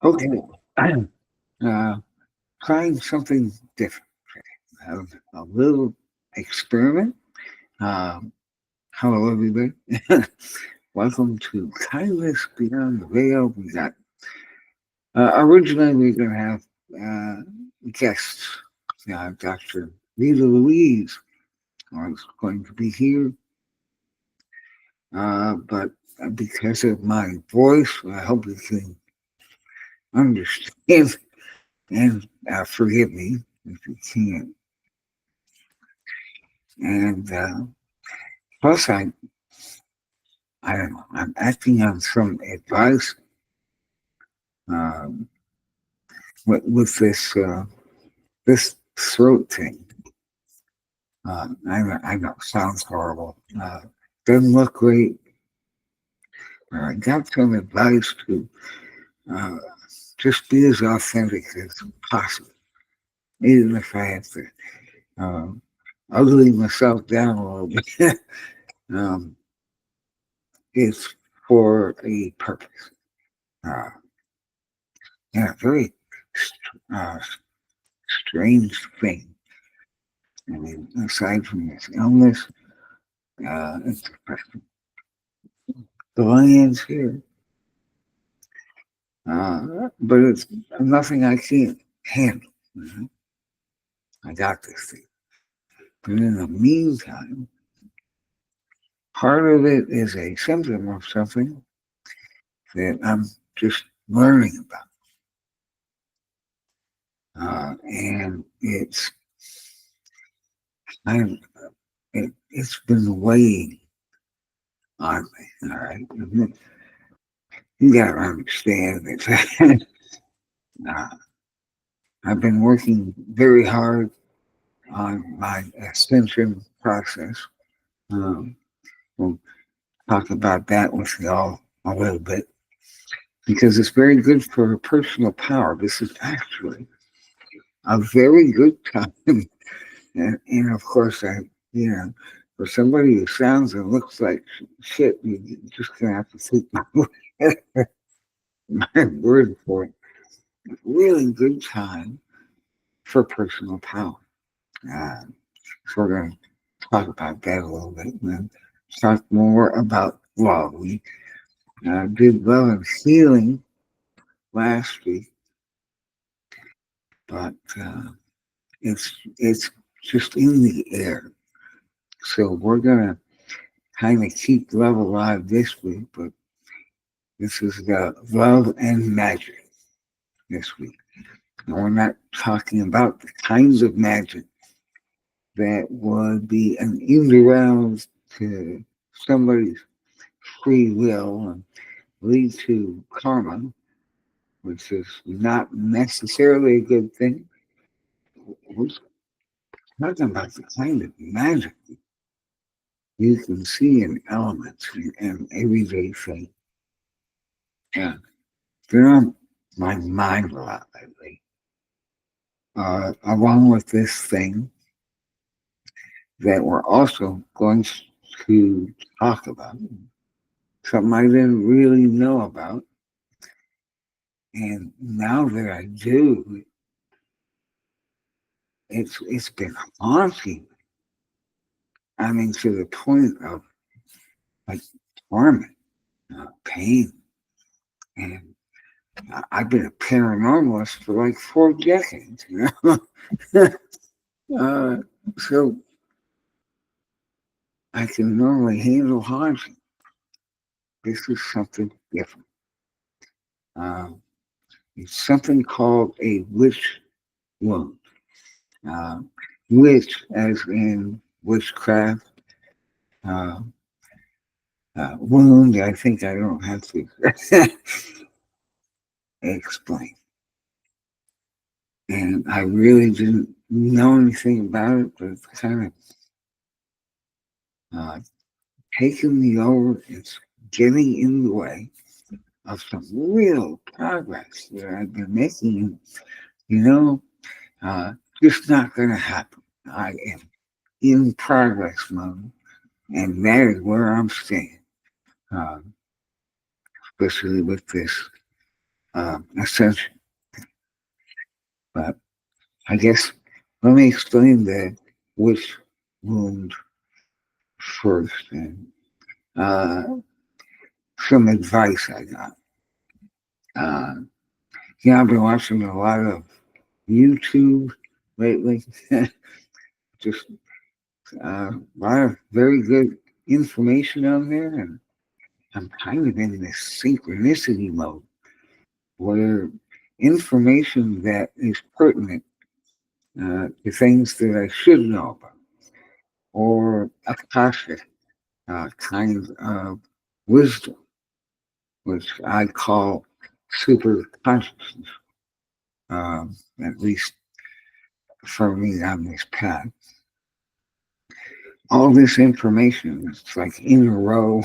Okay. uh, Trying something different. Have a little experiment. Um, Hello, everybody. Welcome to Kindness Beyond the Veil. We got originally we were going to have guests. Dr. Rita Louise was going to be here, but because of my voice, I hope you can understand and forgive me if you can't. And plus, I don't know, I'm acting on some advice um, with this throat thing. I know, sounds horrible. Doesn't look great. I got some advice to uh, just be as authentic as possible, even if I have to um, ugly myself down a little bit. um, it's for a purpose. Uh, yeah, very uh, strange thing. I mean, aside from this illness, it's the lions here, but it's nothing I can't handle. I got this thing. But in the meantime, part of it is a symptom of something that I'm just learning about. And it's been weighing on me. All right. You got to understand that uh, I've been working very hard on my ascension process. We'll talk about that with y'all a little bit because it's very good for personal power. This is actually a very good time. And of course, for somebody who sounds and looks like shit, you're just going to have to take my word for it. Really good time for personal power. Uh, so we're going to talk about that a little bit and then talk more about love. We did love and healing last week, but it's just in the air. So we're going to kind of keep love alive this week, but this is the love and magic this week. And we're not talking about the kinds of magic that would be an end around to somebody's free will and lead to karma, which is not necessarily a good thing. We're talking about the kind of magic you can see in elements and everyday things. Yeah, they're on my mind a lot lately. Along with this thing that we're also going to talk about, something I didn't really know about. And now that I do, it's been haunting. I mean, to the point of like torment, pain. And I've been a paranormalist for like 4 decades, uh, so I can normally handle haunting. This is something different. Uh, it's something called a witch wound. Uh, Witch, as in witchcraft. Uh, Wound, I think I don't have to explain. And I really didn't know anything about it, but it's kind of taking me over. It's getting in the way of some real progress that I've been making. Just not going to happen. I am in progress mode, and that is where I'm staying, especially with this ascension. But I guess let me explain the witch wound first, and uh, some advice I got. Uh, yeah, I've been watching a lot of YouTube lately. Just a lot of very good information on there, and I'm kind of in this synchronicity mode where information that is pertinent to things that I should know about, or akashic kind of wisdom, which I call super consciousness, at least for me on this path. All this information is like in a row,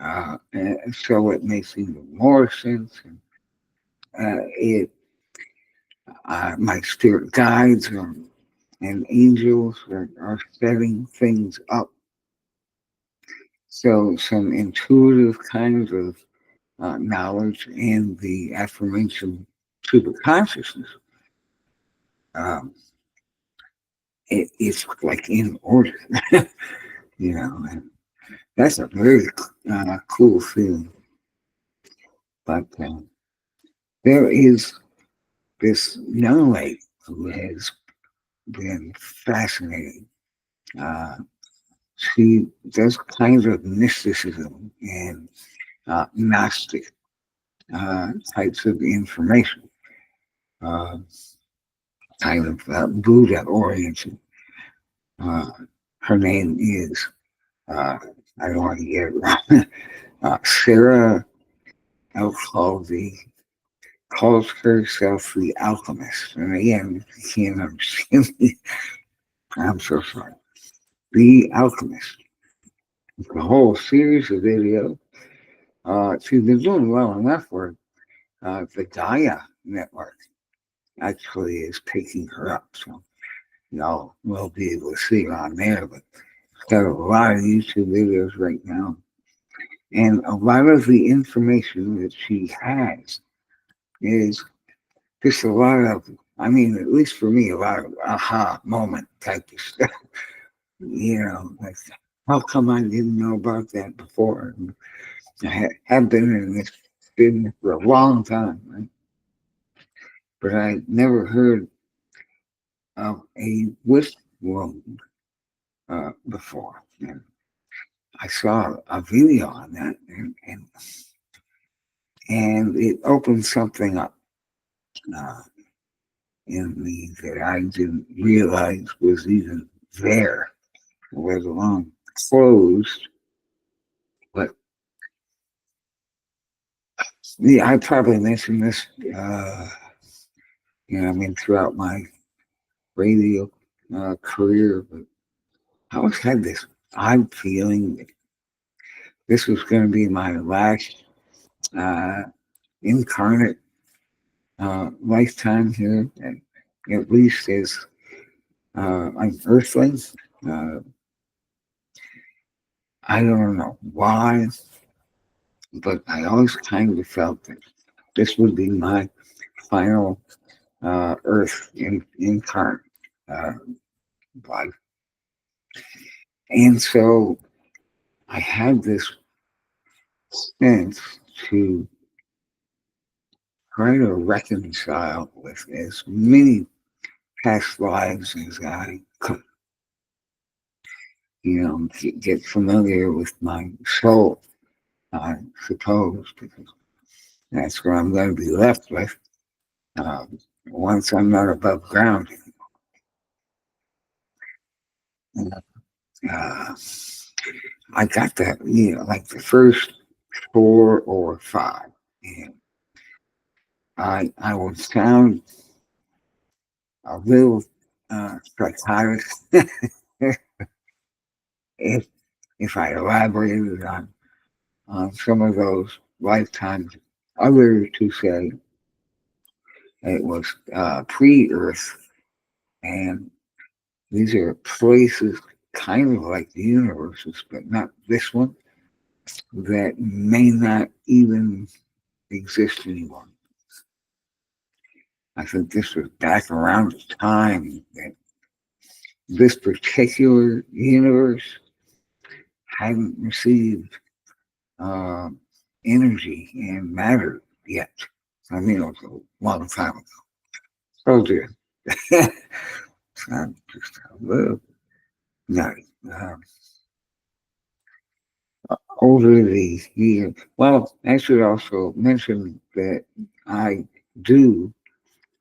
and so it makes even more sense. And, my spirit guides and angels are setting things up. So some intuitive kinds of knowledge and the aforementioned super consciousness, um, it's like in order, and that's a very cool feeling. But there is this young lady who has been fascinating. Uh, she does kinds of mysticism and Gnostic types of information, uh, kind of Buddha oriented. Uh, her name is, I don't want to get it wrong, Sarah Alcaldi calls herself the alchemist. And again, if you can't understand me, I'm so sorry. The alchemist. The whole series of videos. She's been doing well enough where the Gaia network actually is picking her up. So y'all will be able to see her on there. But she's got a lot of YouTube videos right now. And a lot of the information that she has is just a lot of, I mean, at least for me, a lot of aha moment type of stuff. Like, how come I didn't know about that before? And I have been in this business for a long time, right? But I never heard of a witch wound before. And I saw a video on that, and it opened something up uh, in me that I didn't realize was even there, let alone closed. But yeah, I probably mentioned this, throughout my radio career, but I always had this odd feeling that this was going to be my last uh, incarnate lifetime here, and at least as an earthling. Uh, I don't know why, but I always kind of felt that this would be my final Earth incarnate life. And so I had this sense to try to reconcile with as many past lives as I could. Get familiar with my soul, I suppose, because that's what I'm going to be left with once I'm not above ground. Uh, I got that, like the first 4 or 5, and I would sound a little psychotic if I elaborated on some of those lifetimes. Others to say it was pre-Earth, and these are places kind of like the universes, but not this one, that may not even exist anymore. I think this was back around the time that this particular universe hadn't received uh, energy and matter yet. I mean, it was a long time ago. Oh dear. I'm just a little nutty. Over the years, well, I should also mention that I do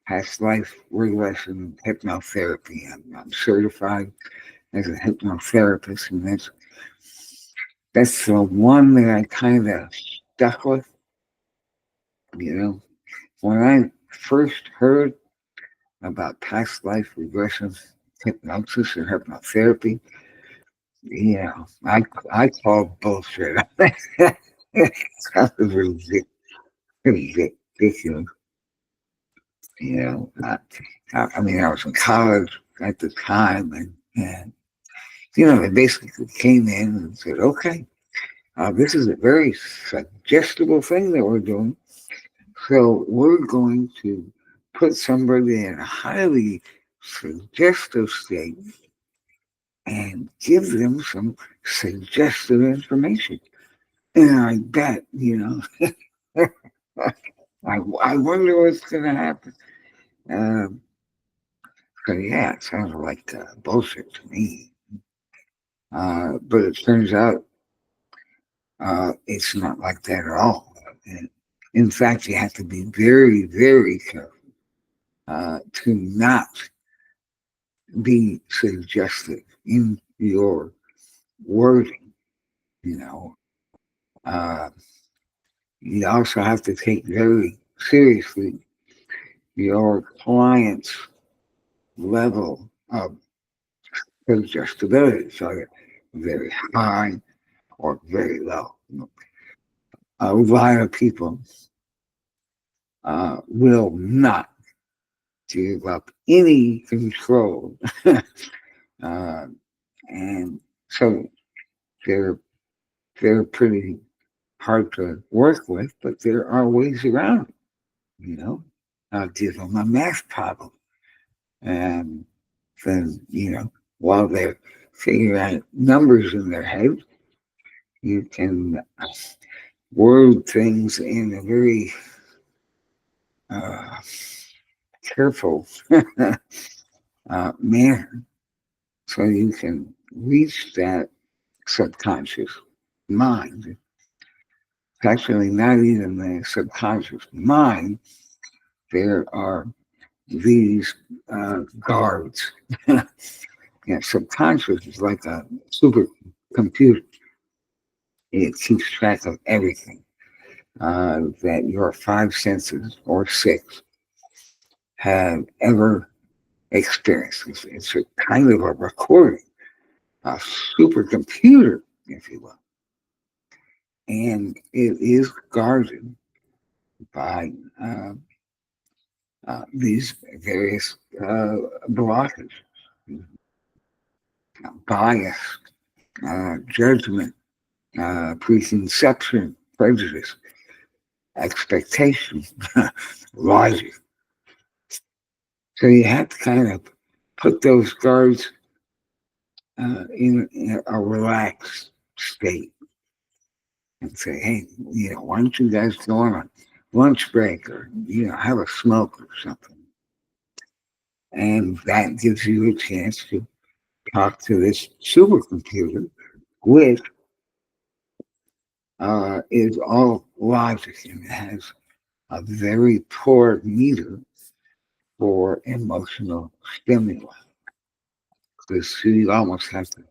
past life regression hypnotherapy. I'm certified as a hypnotherapist, and that's the one that I kind of stuck with. You know, when I first heard about past life regression hypnosis or hypnotherapy, I called bullshit. That was ridiculous. I mean, I was in college at the time, and they basically came in and said, "Okay, this is a very suggestible thing that we're doing. So we're going to put somebody in a highly suggestive state and give them some suggestive information." And I bet, I wonder what's going to happen. So yeah, it sounds like bullshit to me. But it turns out it's not like that at all. And in fact, you have to be very, very careful to not be suggestive in your wording. You know, uh, you also have to take very seriously your client's level of suggestibility, so they're very high or very low. A lot of people will not give up any control, and so they're they're pretty hard to work with, but there are ways around it. I'll give them a math problem, and then while they're figuring out numbers in their head, you can word things in a very uh, careful manner so you can reach that subconscious mind. It's actually not even the subconscious mind. There are these guards. Subconscious is like a supercomputer. It keeps track of everything that your five senses or six have ever experienced. It's a kind of a recording, a supercomputer, if you will. And it is guarded by these various blockages, bias, judgment, preconception, prejudice, expectation, logic. So you have to kind of put those guards in a relaxed state and say, hey, why don't you guys go on a lunch break or, have a smoke or something? And that gives you a chance to talk to this supercomputer, which is all logic and has a very poor meter for emotional stimuli. Because you almost have to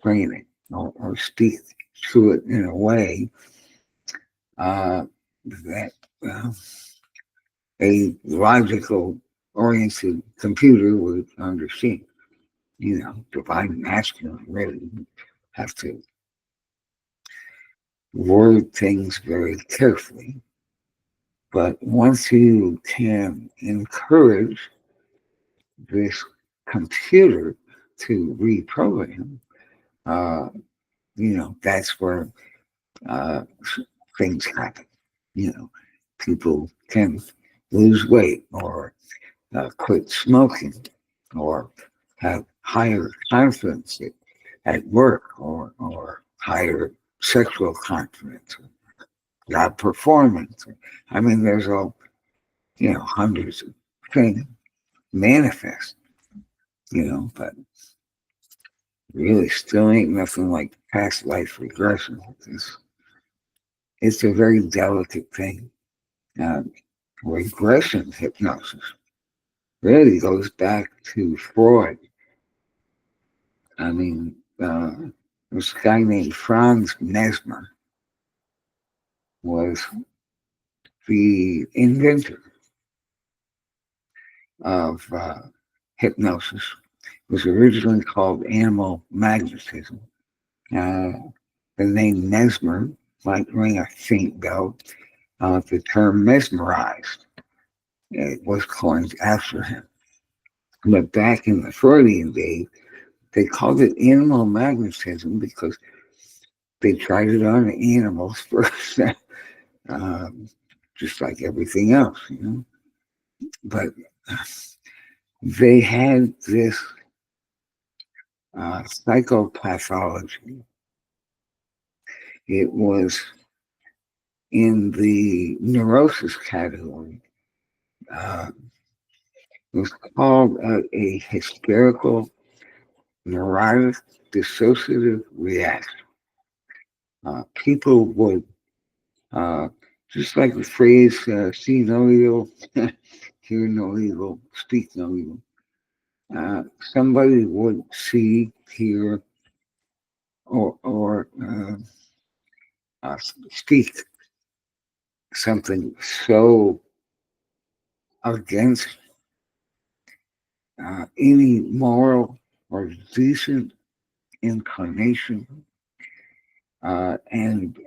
train it or speak to it in a way that a logical oriented computer would understand. Divine masculine really have to word things very carefully. But once you can encourage this computer to reprogram, that's where things happen. You know, people can lose weight or quit smoking or have higher confidence at work or higher sexual confidence, job performance. I mean, there's all, hundreds of things manifest, but really still ain't nothing like past life regression. It's a very delicate thing. Uh, Regression hypnosis really goes back to Freud. I mean, this guy named Franz Mesmer was the inventor of hypnosis. It was originally called animal magnetism. Uh, the name Mesmer might ring a faint bell. The term mesmerized, it was coined after him. But back in the Freudian days, they called it animal magnetism because they tried it on animals first, just like everything else, But they had this psychopathology. It was in the neurosis category. Uh, it was called a hysterical neurotic dissociative reaction. People would, uh, just like the phrase, see no evil, hear no evil, speak no evil. Somebody would see, hear, or speak something so against any moral or decent inclination, and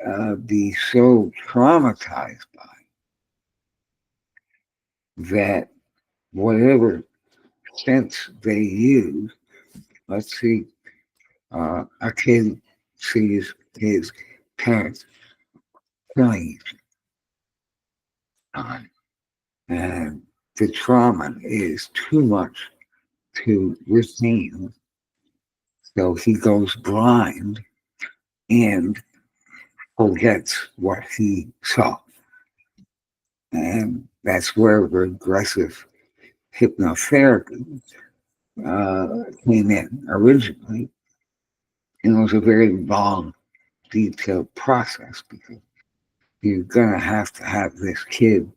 be so traumatized by that whatever sense they use, let's see, a kid sees his parents killing each other, and the trauma is too much to retain, so he goes blind and forgets what he saw. And that's where regressive hypnotherapy came in originally. And it was a very long, detailed process because you're going to have this kid,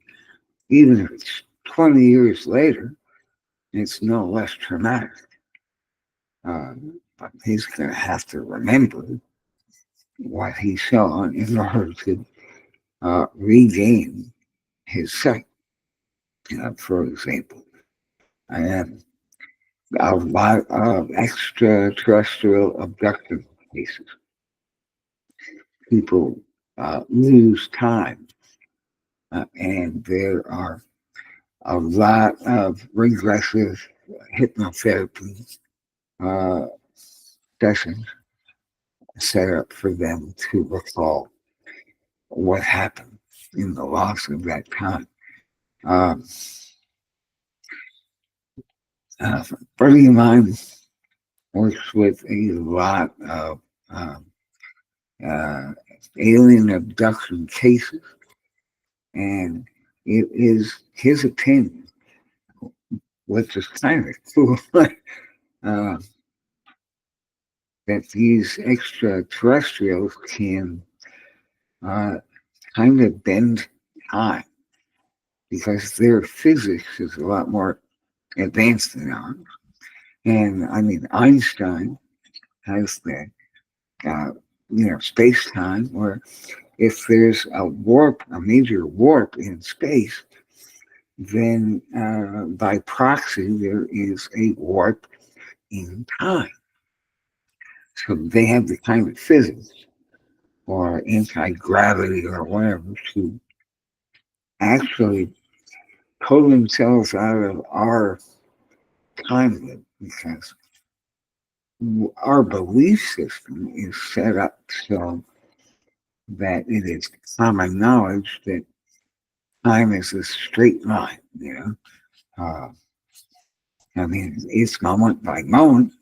even if it's 20 years later, it's no less traumatic. But he's going to have to remember what he saw in order to regain his sight, for example. And a lot of extraterrestrial abduction cases. People lose time, and there are a lot of regressive hypnotherapy uh, sessions set up for them to recall what happened in the loss of that time. Um, a buddy of mine works with a lot of uh, alien abduction cases, and it is his opinion, which is kind of cool, uh, that these extraterrestrials can uh, kind of bend time because their physics is a lot more advanced than ours. And I mean, Einstein has the space time where if there's a warp, a major warp in space, then by proxy there is a warp in time. So they have the kind of physics or anti-gravity or whatever to actually pull themselves out of our time loop because our belief system is set up so that it is common knowledge that time is a straight line, you know. I mean, it's moment by moment,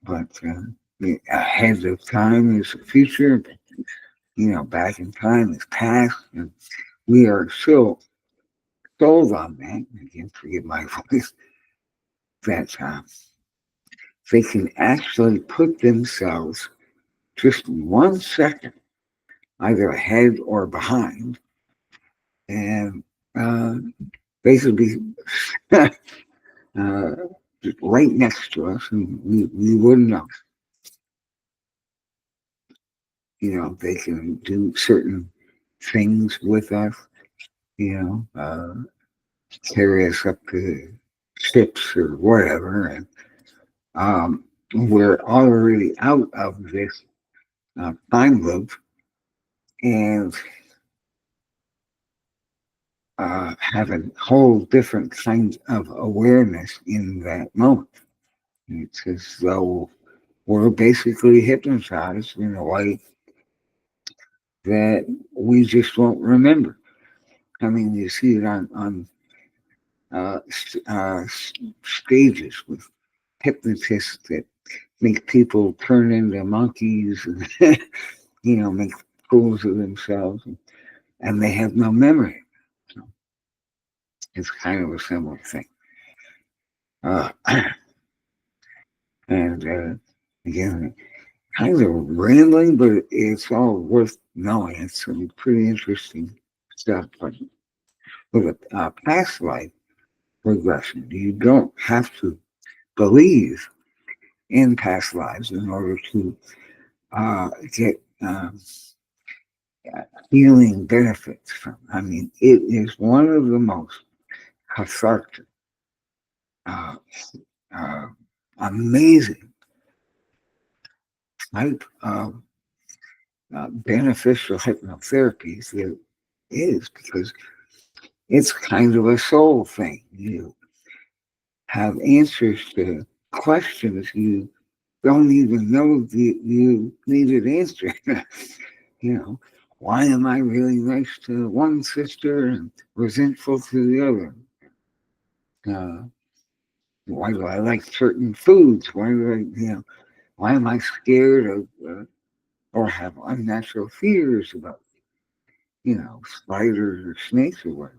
but ahead of time is the future, but, back in time is past, and we are so sold on that, again, forgive my voice, that they can actually put themselves just 1 second either ahead or behind, and uh, basically uh, right next to us, and we wouldn't know. They can do certain things with us, carry us up to ships or whatever, and we're already out of this time loop and have a whole different kind of awareness in that moment. It's as though we're basically hypnotized in a way that we just won't remember. I mean, you see it on stages with hypnotists that make people turn into monkeys and make fools of themselves, and they have no memory. So it's kind of a similar thing. Uh, and again, kind of rambling, but it's all worth knowing. It's some pretty interesting stuff. But with a past life regression, you don't have to believe in past lives in order to get healing benefits from. I mean, it is one of the most cathartic, uh, uh, amazing type of beneficial hypnotherapies there is, because it's kind of a soul thing. You have answers to questions you don't even know you needed answered. Why am I really nice to one sister and resentful to the other? Uh, why do I like certain foods? Why am I scared of or have unnatural fears about, spiders or snakes or whatever?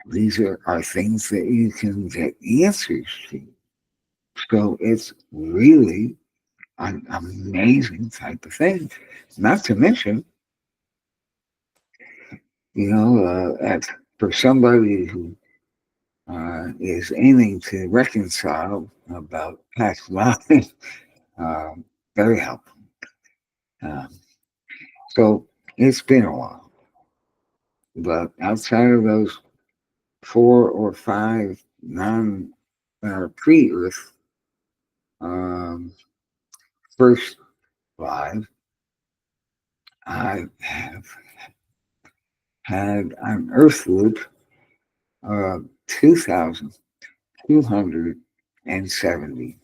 These are things that you can get answers to. So it's really an amazing type of thing. Not to mention, for somebody who is aiming to reconcile about past lives, very helpful. Um, so it's been a while, but outside of those 4 or 5 non pre-Earth um, first lives, I have had an Earth loop of 2,270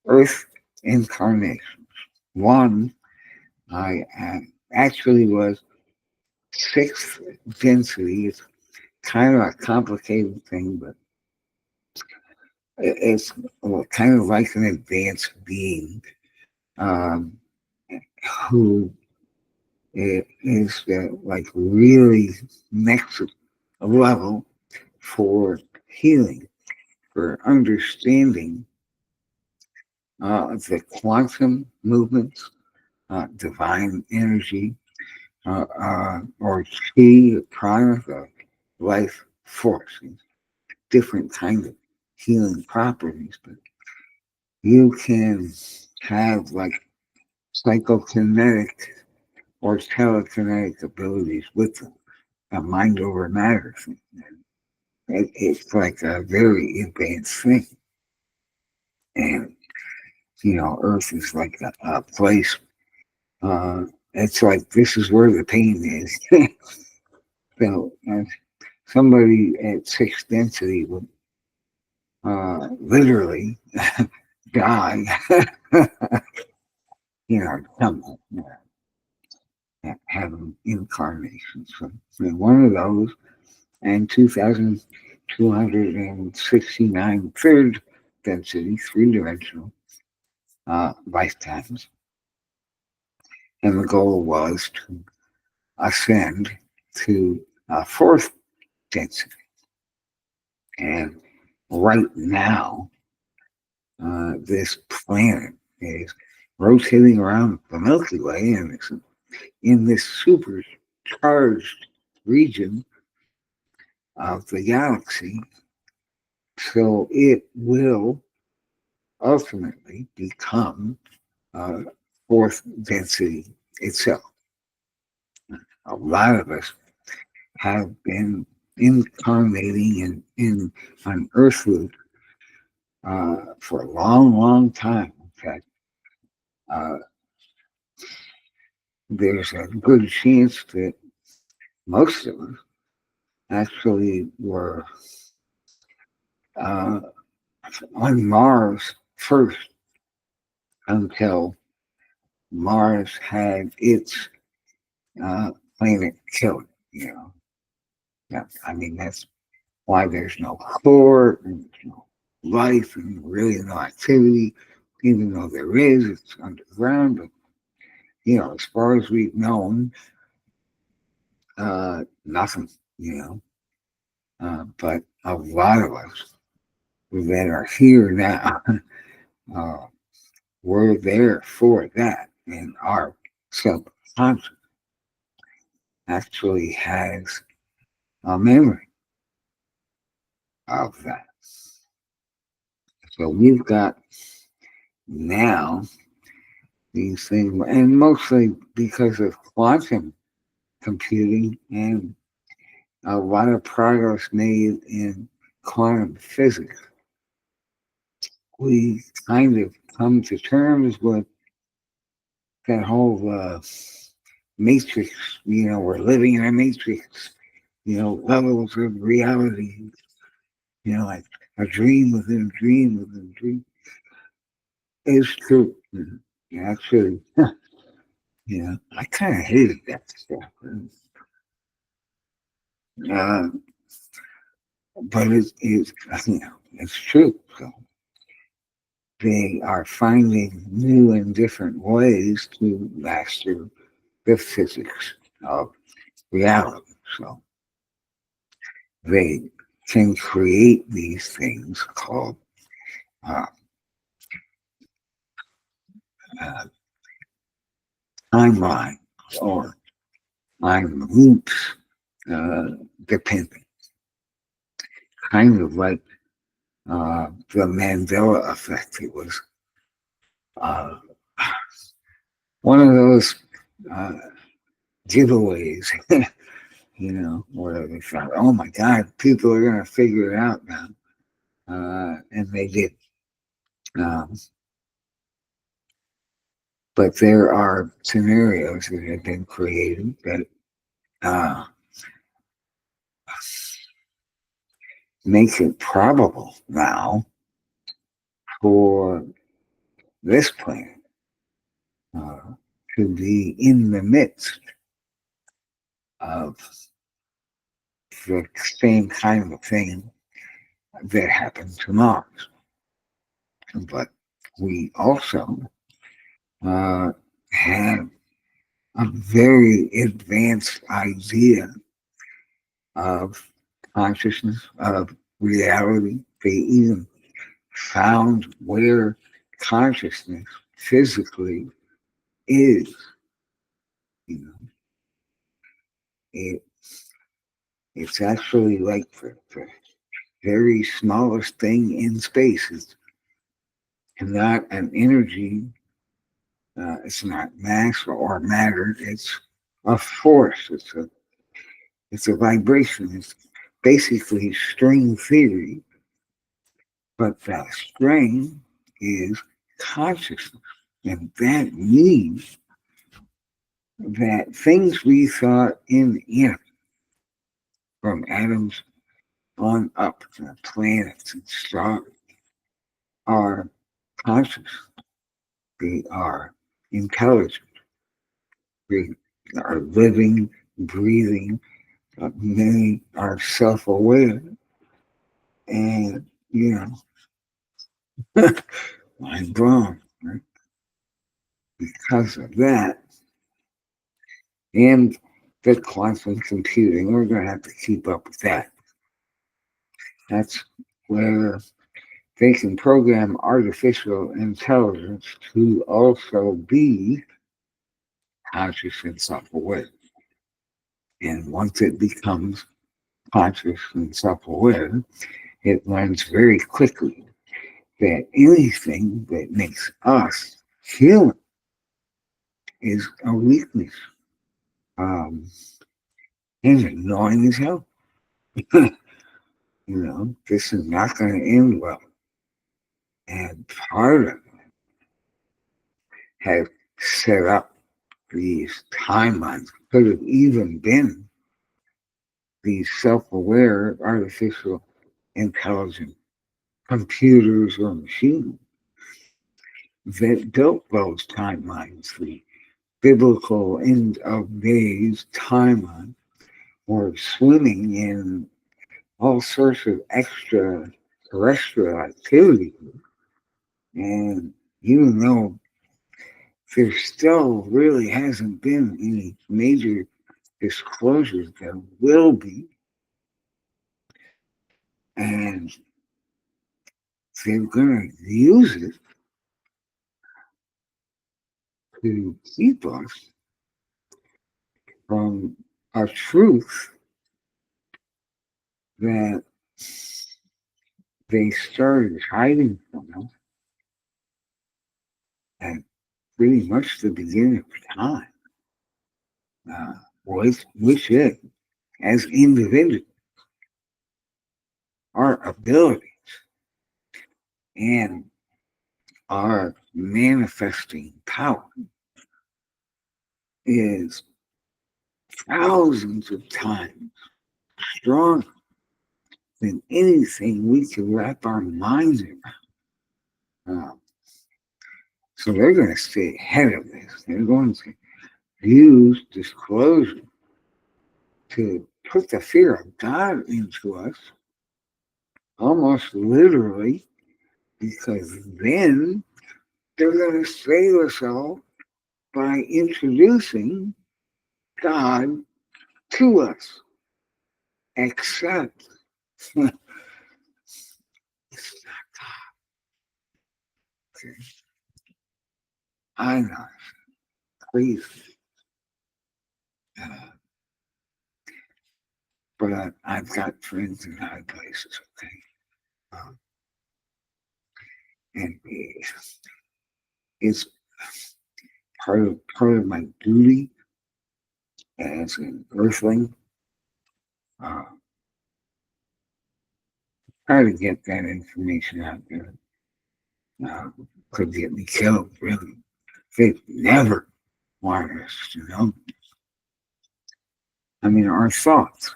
Earth incarnations. One, I actually was sixth density. It's kind of a complicated thing, but it's kind of like an advanced being um, who is like really next level for healing, for understanding the quantum movements, divine energy, or chi, prana, the life force, different kind of healing properties. But you can have like psychokinetic or telekinetic abilities with a mind over matter thing. It's like a very advanced thing. And, Earth is like a place. It's like this is where the pain is. So somebody at sixth density would literally die. Come on. having incarnations. So, one of those, and 2,269 third density, three-dimensional lifetimes. And the goal was to ascend to fourth density. And right now, this planet is rotating around the Milky Way, and it's in this supercharged region of the galaxy. So it will ultimately become fourth density itself. A lot of us have been incarnating in on Earthwood for a long, long time. In fact, uh, there's a good chance that most of us actually were uh, on Mars first until Mars had its planet killed. You know, I mean that's why there's no core and no life and really no activity, even though there is, it's underground. But as far as we've known, nothing. But a lot of us that are here now, we're there for that, and our subconscious actually has a memory of that. So we've got now these things, and mostly because of quantum computing and a lot of progress made in quantum physics, we kind of come to terms with that whole matrix. We're living in a matrix. Levels of reality. Like a dream within a dream within a dream is true. Actually, I kind of hated that stuff. Uh, but it's true. So they are finding new and different ways to master the physics of reality. So they can create these things called uh, uh, timelines or time loops, depending. Kind of like the Mandela effect. It was uh, one of those uh, giveaways, where they thought, oh my God, people are going to figure it out now. And they did. Um, but there are scenarios that have been created that uh, make it probable now for this planet uh, to be in the midst of the same kind of thing that happened to Mars. But we also have a very advanced idea of consciousness, of reality. They even found where consciousness physically is. You know, it, it's actually like the very smallest thing in space. It's not an energy. It's not mass or matter. It's a force. It's a vibration. It's basically string theory, but that string is consciousness. And that means that things we thought inanimate, from atoms on up to planets and stars, are conscious. They are intelligent. are living, breathing. Many are self-aware, and mind blown. Right? Because of that, and the quantum computing, we're going to have to keep up with that. That's where they can program artificial intelligence to also be conscious and self-aware. And once it becomes conscious and self-aware, it learns very quickly that anything that makes us human is a weakness. Um, and annoying as hell. This is not going to end well. And part of it has set up these timelines. Could have even been these self-aware artificial intelligent computers or machines that built those timelines, the biblical end of days timeline, or swimming in all sorts of extraterrestrial activity. And even though there still really hasn't been any major disclosures, there will be. And they're going to use it to keep us from a truth that they started hiding from us at pretty much the beginning of time. Which is, as individuals, our abilities and our manifesting power is thousands of times stronger than anything we can wrap our minds around. So they're going to stay ahead of this. They're going to use disclosure to put the fear of God into us, almost literally, because then they're going to save us all by introducing God to us. Except it's not God. Okay? I know, crazy. Uh, but I've got friends in high places, okay? Um, and it's part of my duty as an earthling. Uh, Try to get that information out there. Could get me killed, really. They never wanted us to know. I mean, our thoughts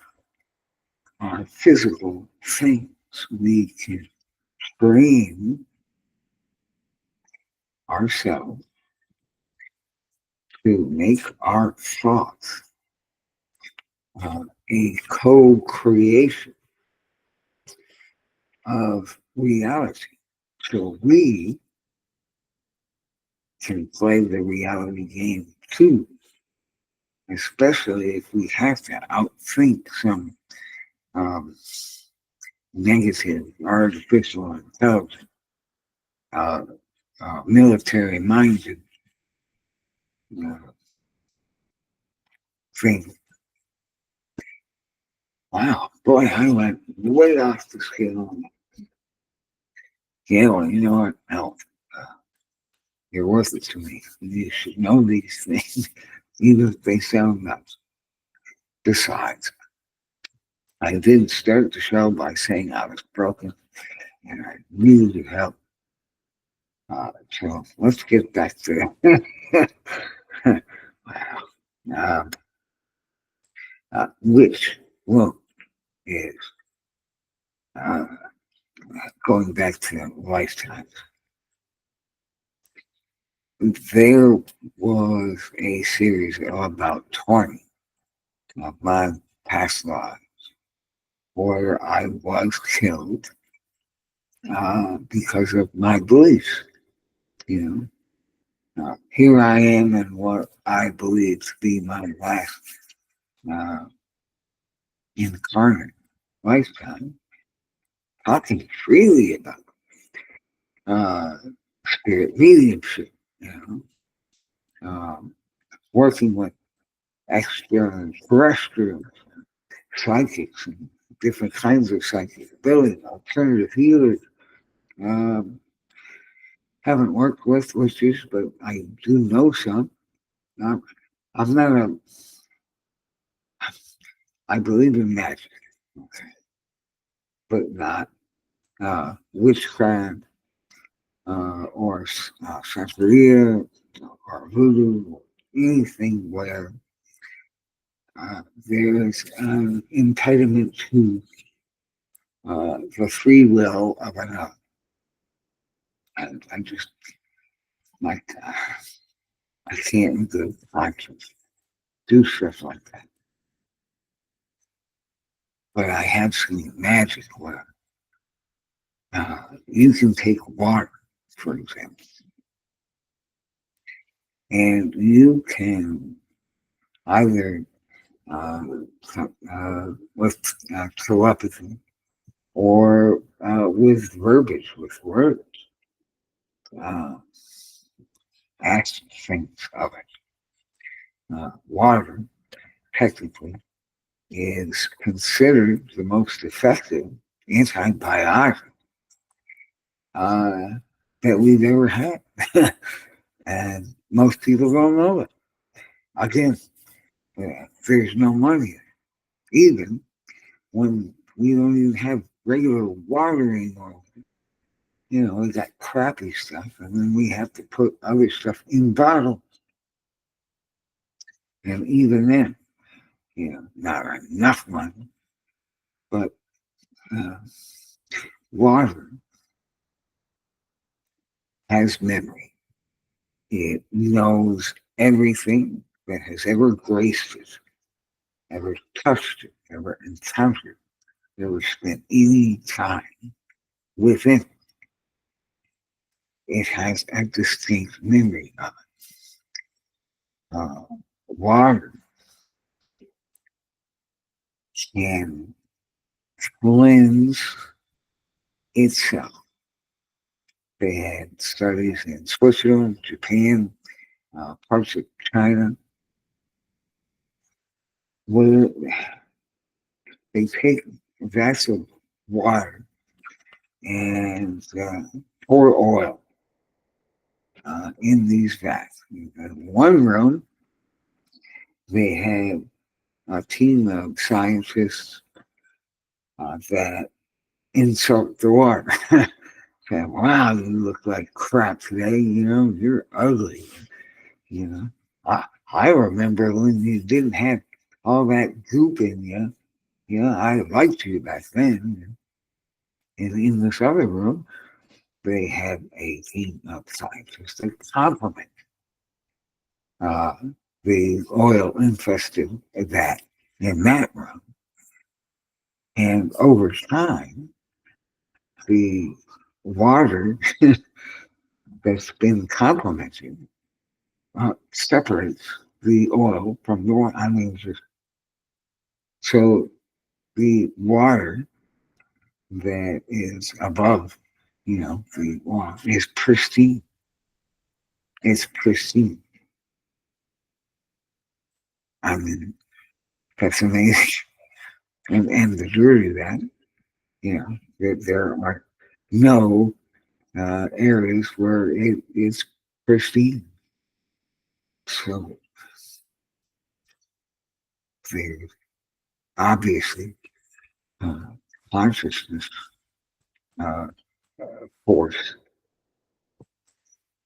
are physical things. We can train ourselves to make our thoughts a co-creation of reality. So we can play the reality game too, especially if we have to outthink some um, negative artificial intelligence, uh, military-minded uh, thing. Wow, boy, I went way off the scale. Yeah, well, you know what? No, uh, you're worth it to me. You should know these things, even if they sound nuts. Besides, I did start the show by saying I was broken and I needed help. So let's get back to that. Wow. Um, which one is uh, going back to lifetimes. there was a series of about 20 of my past lives where I was killed because of my beliefs. You here I am in what I believe to be my last uh, incarnate lifetime, talking freely about uh, spirit mediumship, you um, working with extraterrestrial psychics and different kinds of psychic ability, alternative healers. Um, haven't worked with witches, but I do know some. Um, I'm not a, I believe in magic, okay, but not witchcraft or Santeria or voodoo or anything where there's an impediment to the free will of another. And I just, like, I can't in good conscience do stuff like that. But I have seen magic where you can take water, for example, and you can either uh, with telepathy or with verbiage, with words, uh, ask things of it. Water, technically, is considered the most effective antibiotic uh, that we've ever had. And most people don't know it. Again, there's no money, even when we don't even have regular water anymore. We got crappy stuff, and then we have to put other stuff in bottles. And even then, not enough money, but uh, water has memory. It knows everything that has ever graced it, ever touched it, ever encountered, ever spent any time within it. It has a distinct memory of it. Water can cleanse itself. They had studies in Switzerland, Japan, parts of China, where they take vats of water and pour oil in these vats. In one room, they had a team of scientists that insult the water. Say, wow, you look like crap today. You're ugly. You know, I remember when you didn't have all that goop in you. I liked you back then. And in this other room, they had a team of scientists that compliment uh, the oil infested that in that room. And over time, the water that's been complemented separates the oil from the water. I mean, so the water that is above, the oil is pristine. It's pristine. I mean, that's amazing. And the beauty of that, there are no areas where it is pristine. So there's obviously uh, consciousness uh, force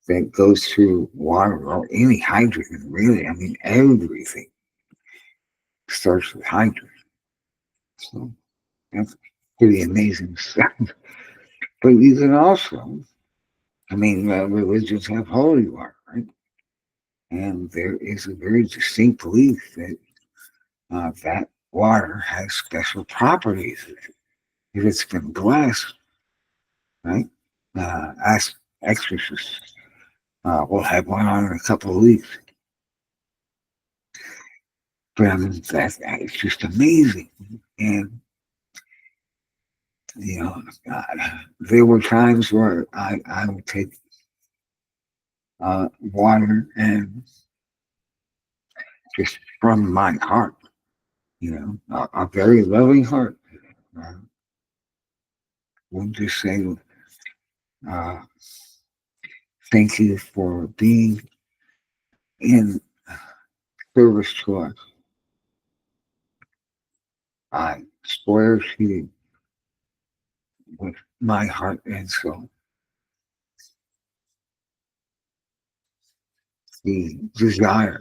that goes through water or any hydrogen, really. I mean, everything starts with hydrogen. So that's pretty amazing stuff. But you can also, I mean, religions have holy water, right? And there is a very distinct belief that that water has special properties. If it's been blessed, right? As exorcists, we'll have one on in a couple of weeks. But I mean, it's just amazing. And, you know, there were times where I would take water and just from my heart, you know, a very loving heart, uh, would just say, uh, thank you for being in service to us. I swear to you with my heart and soul, the desire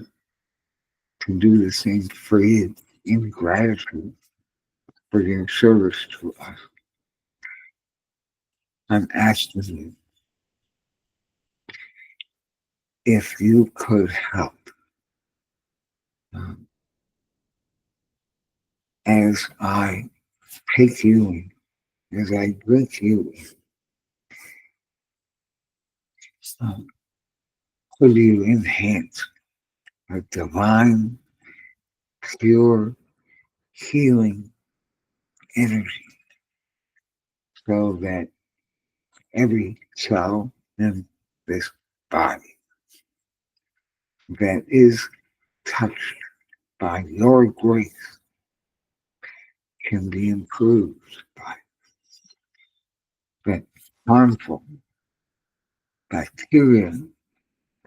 to do the same for you in gratitude for your service to us. I'm asking you if you could help um, as I take you in, as I drink you in. Could you enhance a divine, pure, healing energy so that every cell in this body that is touched by your grace can be improved by that harmful bacteria,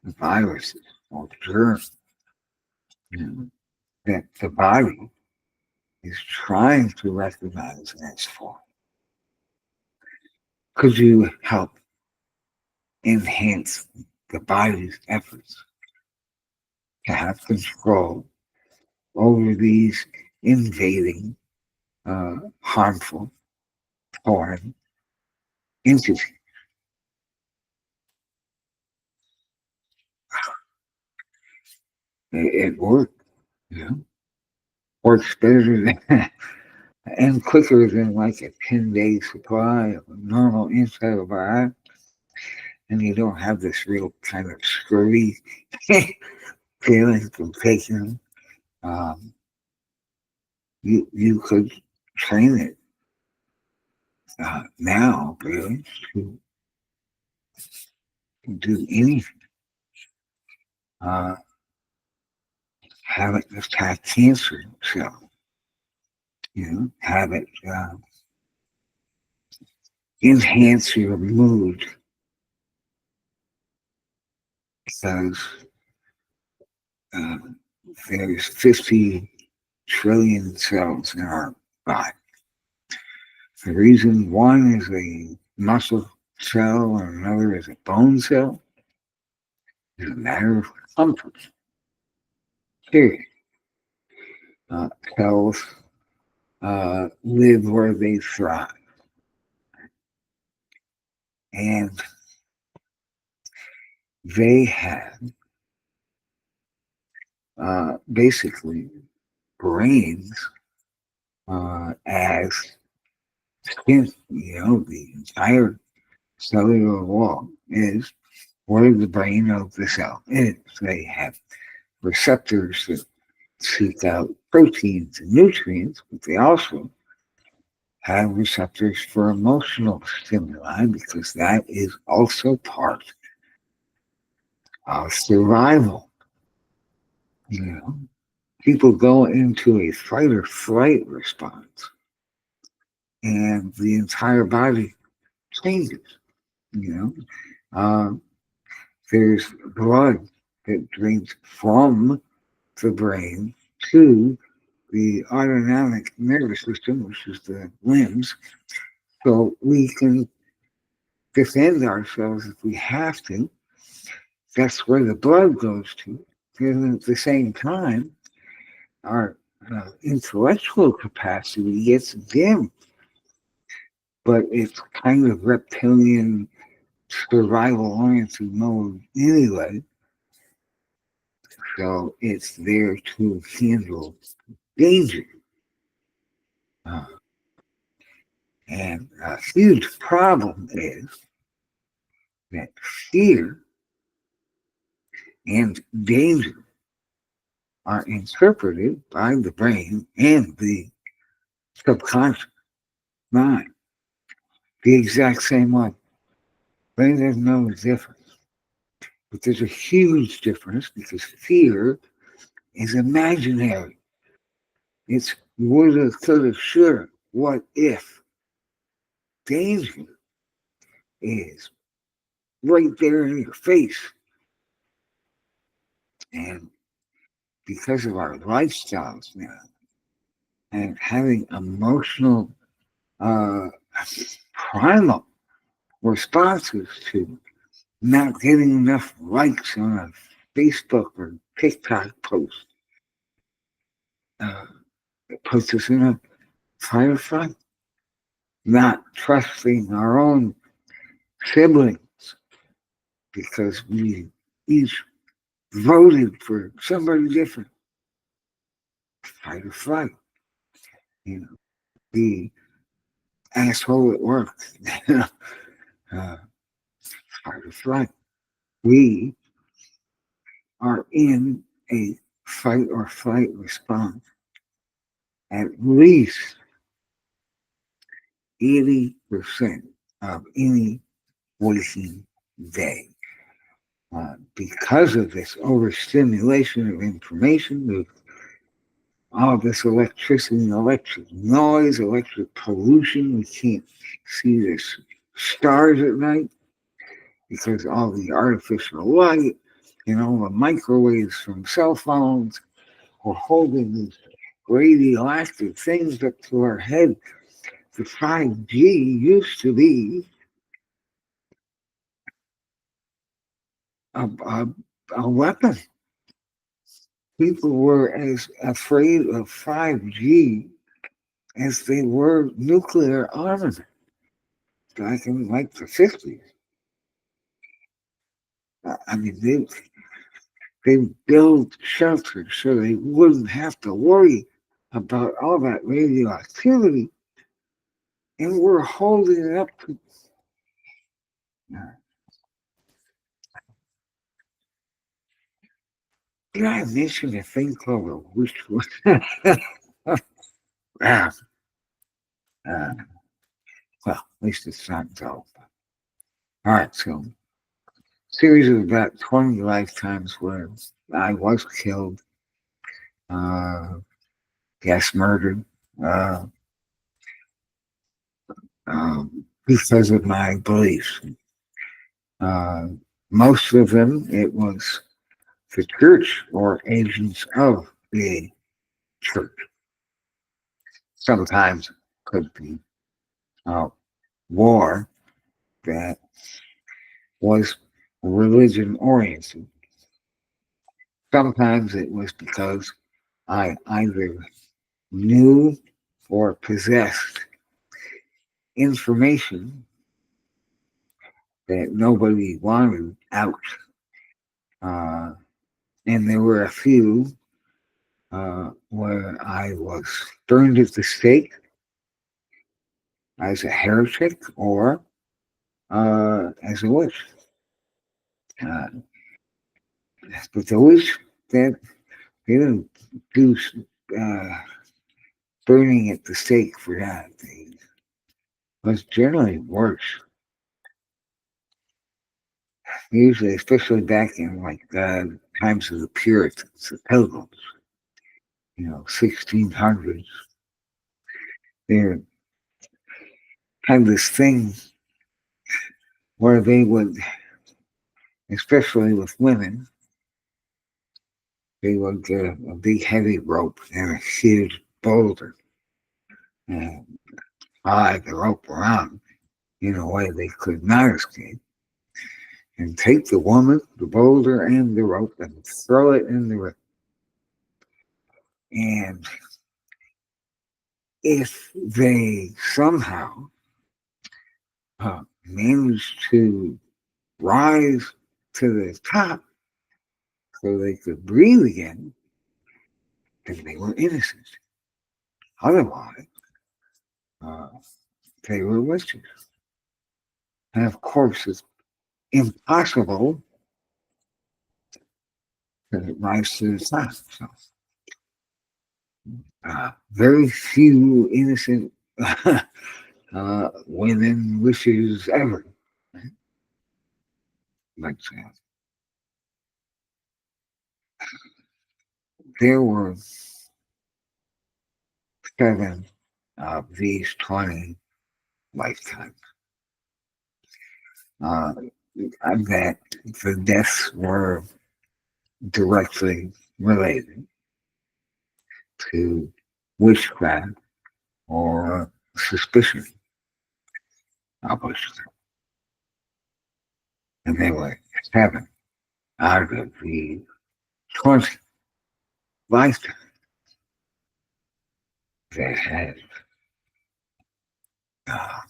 viruses, or germs, you know, that the body is trying to recognize as foreign. Could you help enhance the body's efforts to have control over these invading, harmful, foreign entities? It works, you know, works better than and quicker than like a 10-day supply of a normal antibiotic, and you don't have this real kind of scurvy feeling from taking them. You could train it now, really, to do anything. Uh, have it attack cancer cells, you know, have it enhance your mood because uh, there's 50 trillion cells in our body. The reason one is a muscle cell and another is a bone cell is a matter of comfort. Period. Uh, Cells live where they thrive. And they have basically brains as skin. You know, the entire cellular wall is where the brain of the cell is. They have receptors that seek out proteins and nutrients, but they also have receptors for emotional stimuli because that is also part of survival. You know, people go into a fight or flight response and the entire body changes. You know, there's blood that drains from the brain to the autonomic nervous system, which is the limbs, so we can defend ourselves if we have to. That's where the blood goes to. And at the same time, our intellectual capacity gets dimmed, but it's kind of reptilian survival oriented mode anyway. So it's there to handle danger. Uh, and a huge problem is that fear and danger are interpreted by the brain and the subconscious mind the exact same way. Brain doesn't know the difference. But there's a huge difference because fear is imaginary. It's woulda, coulda, shoulda. What if? Danger is right there in your face. And because of our lifestyles now and having emotional uh, primal responses to not getting enough likes on a Facebook or TikTok post, it puts us in a fight or flight, not trusting our own siblings because we each voted for somebody different. Fight or flight. You know, the asshole at work. uh, Fight or flight. We are in a fight or flight response at least 80% of any waking day. Because of this overstimulation of information, with all this electricity, electric noise, electric pollution, we can't see the stars at night because all the artificial light and all the microwaves from cell phones are holding these radioactive things up to our head. The 5G used to be a weapon. People were as afraid of 5G as they were nuclear armament back in like the 50s. I mean, they built shelters so they wouldn't have to worry about all that radioactivity, and we're holding it up to. Did I mention a thing called a wish? Ah, well, at least it's not dull. All right, so series of about 20 lifetimes where I was killed, yes, murdered, uh, because of my beliefs. Uh, Most of them, it was the church or agents of the church. Sometimes it could be war that was religion oriented. Sometimes it was because I either knew or possessed information that nobody wanted out. Uh, and there were a few where I was burned at the stake as a heretic or as a witch. Uh, but the witch that they didn't do uh, burning at the stake for that. They was generally worse. Usually, especially back in like times of the Puritans, the Pilgrims, 1600s, they had this thing where they would, especially with women, they would get a big heavy rope and a huge boulder and tie the rope around in a way they could not escape, and take the woman, the boulder, and the rope and throw it in the river. And if they somehow managed to rise to the top, so they could breathe again, then they were innocent. Otherwise, uh, they were witches. And of course, it's impossible that it rises to the top. So, very few innocent women wishes ever. But there were 7 of these 20 lifetimes that the deaths were directly related to witchcraft or suspicion of witchcraft. And there were 7 out of the 20 lifetimes that had uh,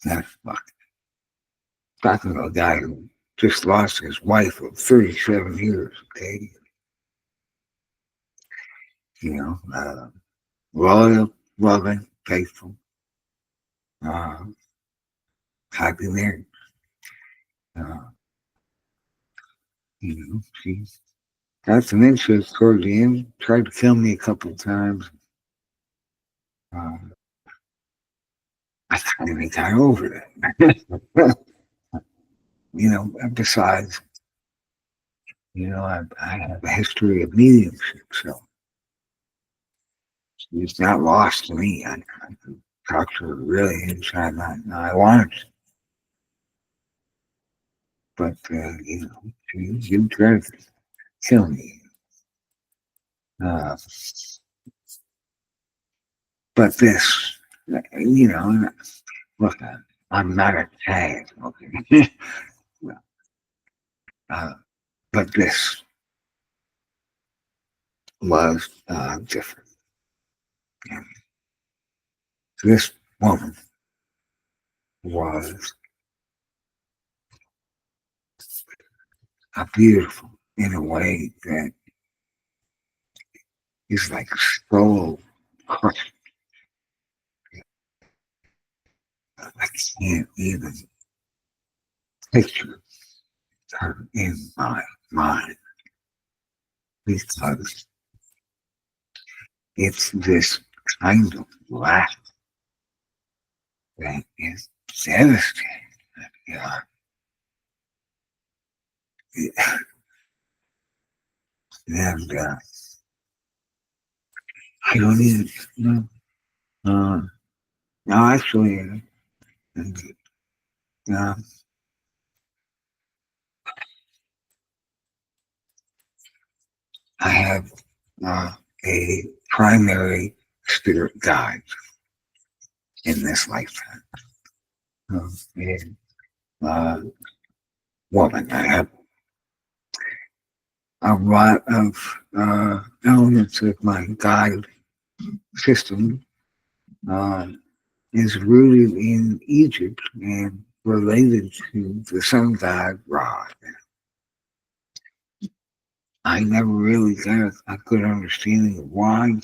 that's fucked. Talking about a guy who just lost his wife of 37 years, okay? You know, loyal, loving, faithful, happy marriage. Uh, she got some interest toward the end, tried to kill me a couple of times. I finally got over it. Besides, I have a history of mediumship, so it's not lost to me. I can talk to her really anytime I wanted to. But, you tried to kill me. But this, look, I'm not a tag, okay? But this was different. And this woman was beautiful in a way that is like soul crushing. I can't even picture her in my mind because it's this kind of laugh that is devastating. Yeah. And I don't even know. No, actually, uh, I have a primary spirit guide in this lifetime. A woman. I have a lot of elements of my guide system is rooted in Egypt and related to the sun god Ra. I never really got a good understanding of why.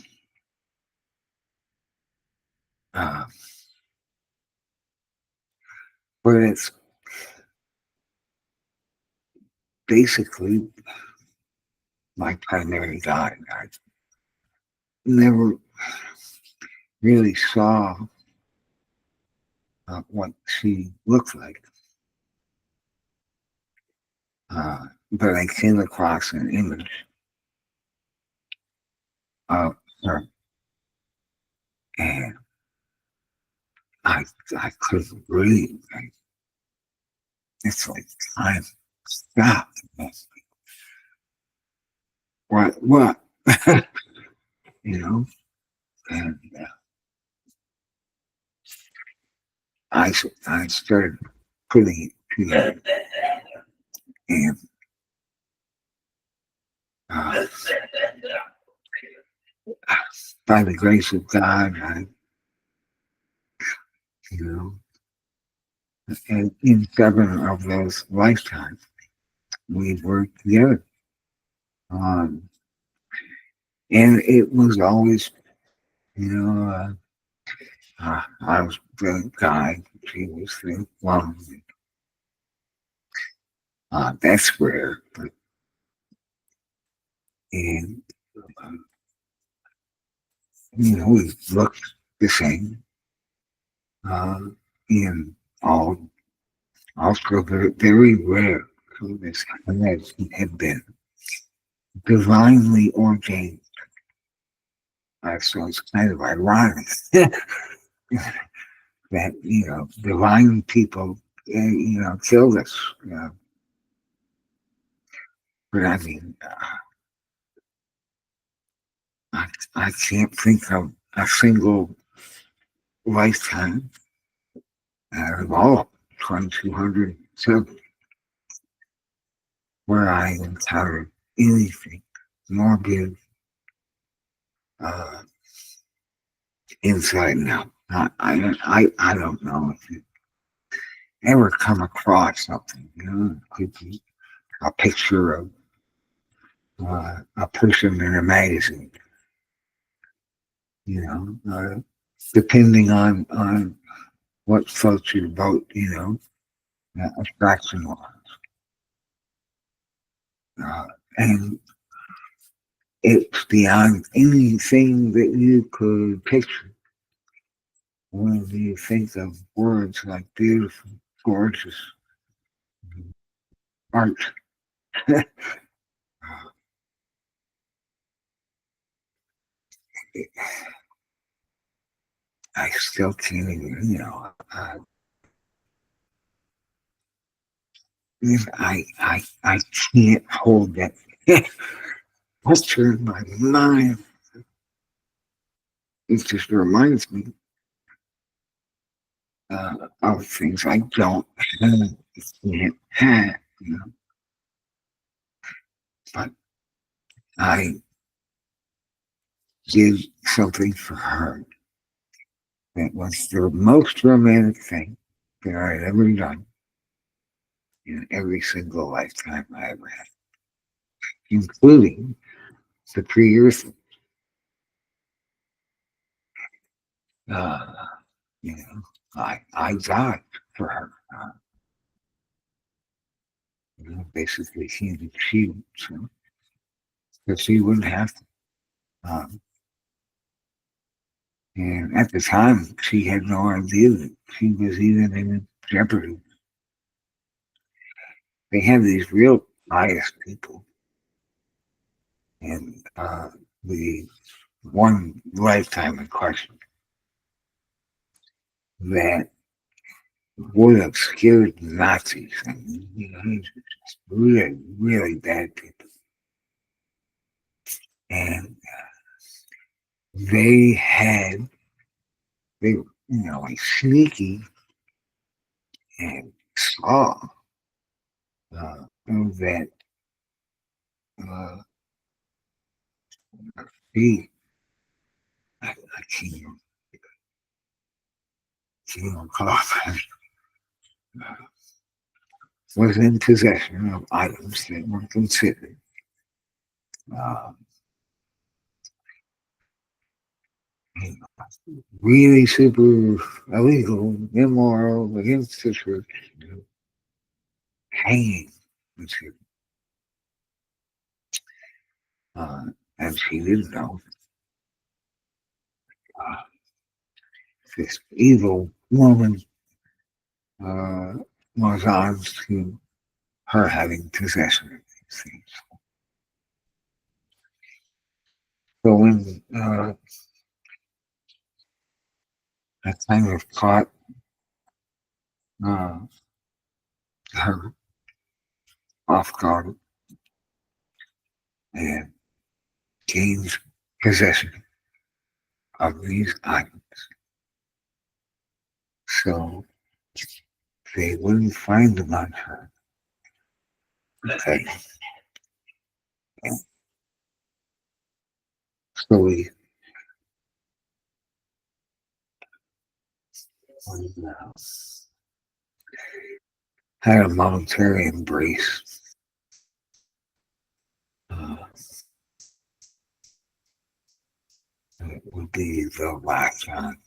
But it's basically my primary guide. I never really saw what she looked like. But I came across an image of her, and I couldn't breathe. It's like time stopped. What? And I started putting it together, and by the grace of God, I And in 7 of those lifetimes, we worked together. Um, and it was always, you know, I was the guy, she was the woman. That's rare, but and um, we looked the same. And all also very, very rare. So this had been divinely ordained. So it's kind of ironic that divine people killed us. But I mean, I can't think of a single lifetime out of all 2,207 where I encountered anything morbid, uh, inside and out. I don't know if you ever come across something, it could be a picture of a person in a magazine, you know, depending on what floats your boat, attraction was. Uh, and it's beyond anything that you could picture when you think of words like beautiful, gorgeous, art. I still can't even, I can't hold that picture in my mind. It just reminds me of things I don't have, can't have, but I did something for her that was the most romantic thing that I had ever done in every single lifetime I ever had, including the previous. Uh, I died for her. Basically, so she wouldn't have to. Um, and at the time, she had no idea that she was even in jeopardy. They have these real biased people, and the one lifetime in question that would have scared Nazis. I mean, just really, really bad people. And they had, they were, like sneaky and saw that uh, he, I can't recall, was in possession of items that were considered uh, really super illegal, immoral, against the church, hanging. Uh, and she didn't know uh, this evil woman uh, was on to her having possession of these things. So when I kind of caught uh, her off guard and gained possession of these items, so they wouldn't find them on her. Okay. And so we had a momentary embrace. Uh, it would be the last time.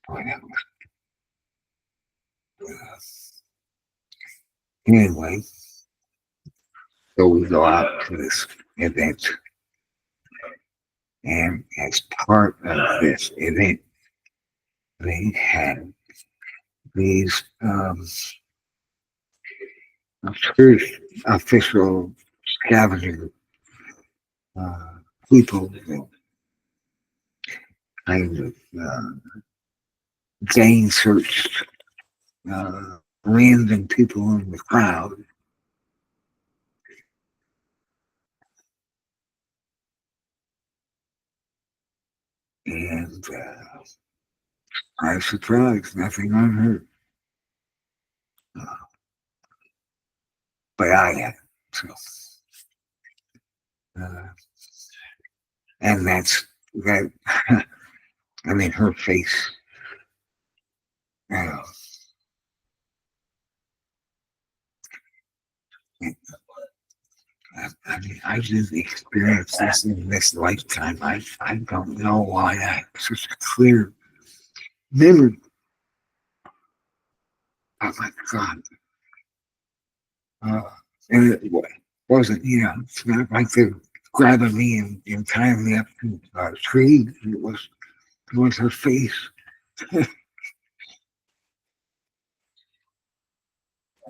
Whatever. Anyway, so we go out to this event, and as part of this event, they had these church official scavenger uh, people that kind of gang searched random people in the crowd. And I was surprised, nothing unheard. Uh, but I had. So, uh, and that's that. I mean, her face. Uh, I mean, I didn't experience this in this lifetime. I don't know why I have such a clear memory. Oh my God. Uh, and it wasn't, it's not like they're grabbing me and tying me up to a tree. It was her face.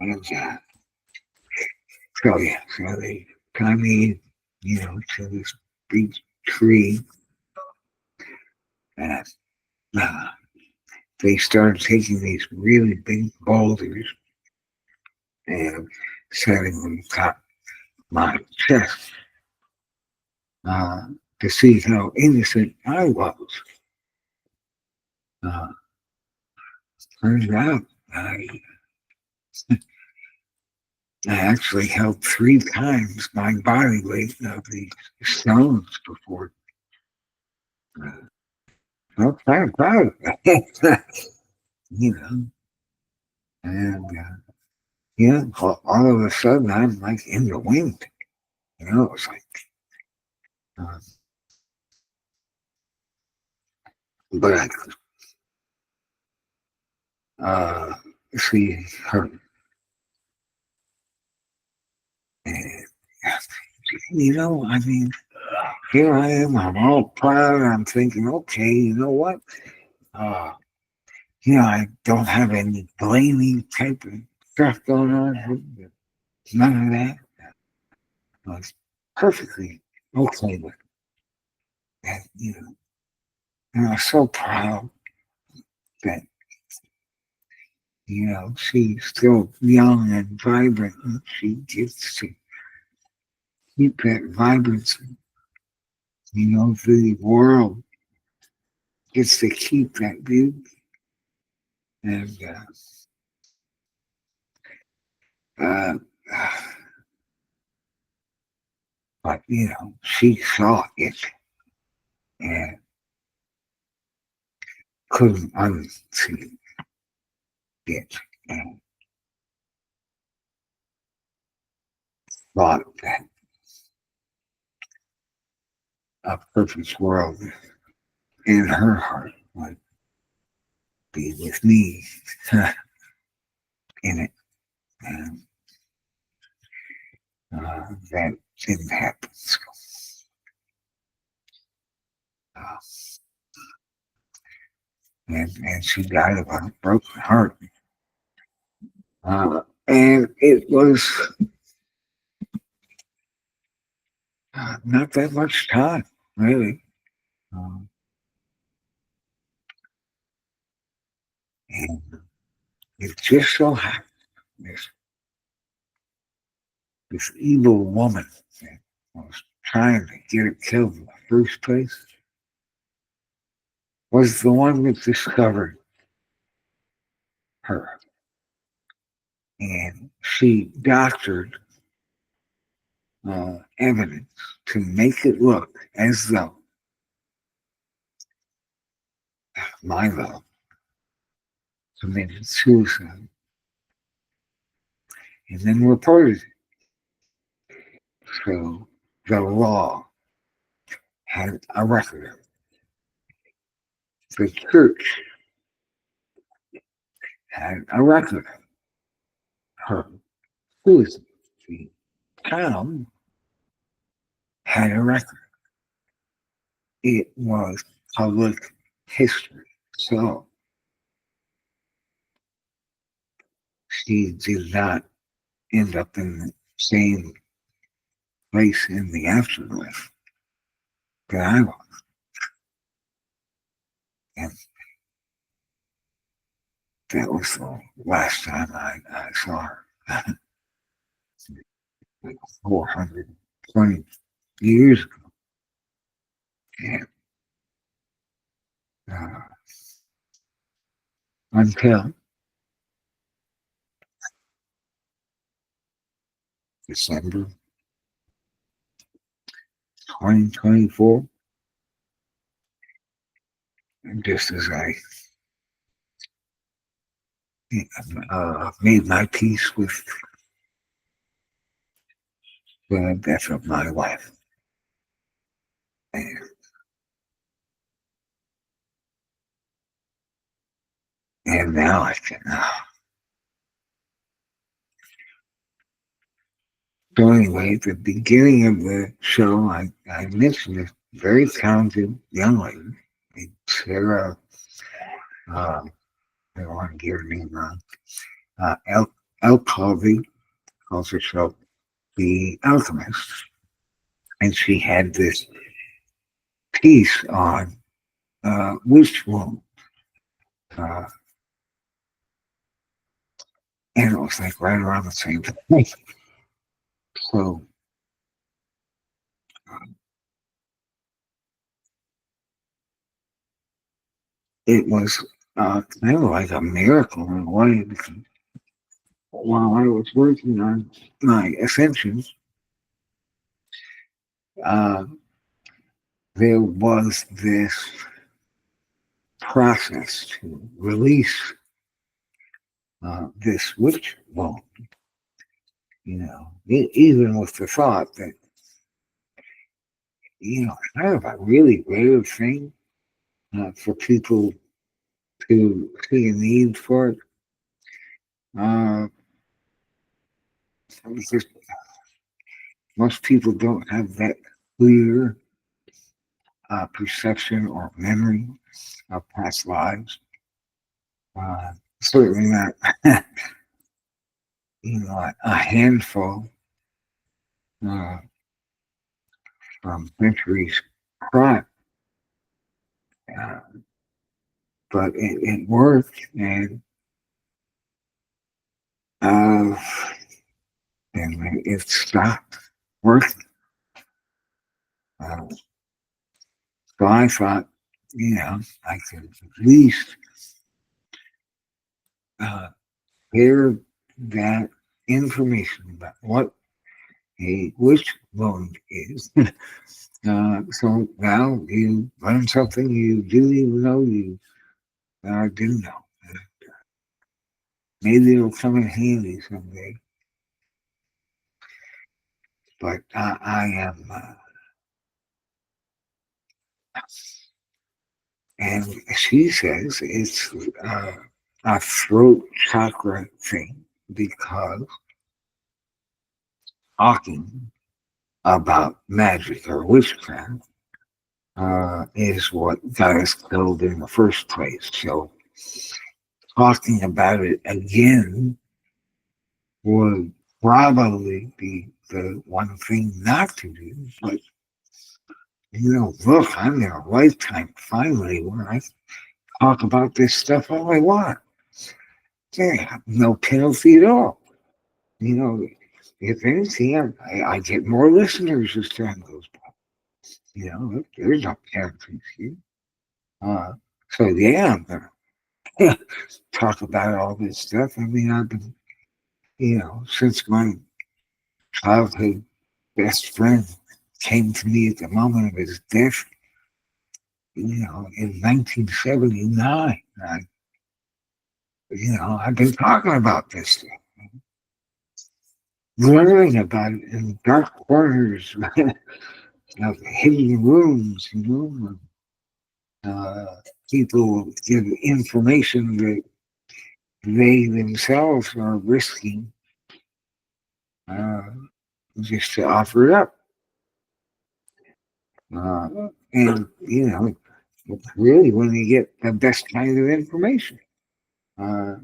And so, yeah, so they tie me, to this big tree. And they started taking these really big boulders and setting them top my chest uh, to see how innocent I was. Uh, Turns out I actually held 3 times my body weight of these stones before. Uh, I'm kind of proud of that, you know. And all of a sudden I'm like in the wind. It's like, uh, but I could see her. And, I mean, here I am, I'm all proud. I'm thinking, okay, you know what? Uh, I don't have any blaming type of stuff going on. None of that. I was perfectly okay with that, And I was so proud that, she's still young and vibrant and she gets to keep that vibrancy. The world gets to keep that beauty. And, uh, but, she saw it and couldn't unsee it and thought that a perfect world in her heart would be with me in it. And that didn't happen. So, uh, and she died of a broken heart. And it was not that much time, really. Um, and it just so happened this, this evil woman that was trying to get her killed in the first place was the one that discovered her. And she doctored evidence to make it look as though my love committed suicide and then reported it. So the law had a record of it. The church had a record of her suicide. The town had a record. It was public history. So she did not end up in the same place in the afterlife that I was. And that was the last time I saw her. Like 420 years ago. And uh, until December 2024, just as I made my peace with the death of my wife. And now I can. So anyway, at the beginning of the show, I mentioned this very talented young lady, Sarah, I don't want to get her name wrong, El Colby, calls herself the Alchemist. And she had this piece on witch wound. And it was like right around the same time. So it was kind of like a miracle in a way, because while I was working on my ascensions, uh, there was this process to release this witch wound. Even with the thought that, kind of a really rare thing for people to see a need for it. Because most people don't have that clear perception or memory of past lives. Certainly not, a handful from centuries prior. Uh, but it worked, and uh, and it stopped working. Uh, so I thought, I could at least share that information about what a witch wound is. So now you learn something you didn't even know you didn't know. Maybe it'll come in handy someday. But I am, and she says it's a throat chakra thing, because talking about magic or witchcraft is what got us killed in the first place. So talking about it again would probably be the one thing not to do. But, look, I'm in a lifetime finally where I talk about this stuff all I want. Yeah, no penalty at all. If anything, I get more listeners as time goes by. There's no penalty here. So yeah, I'm gonna talk about all this stuff. I mean, I've been, since my childhood best friend came to me at the moment of his death, in 1979. I've been talking about this, learning about it in dark corners, hidden rooms, people give information that they themselves are risking uh, just to offer it up. And, really when you get the best kind of information. Uh,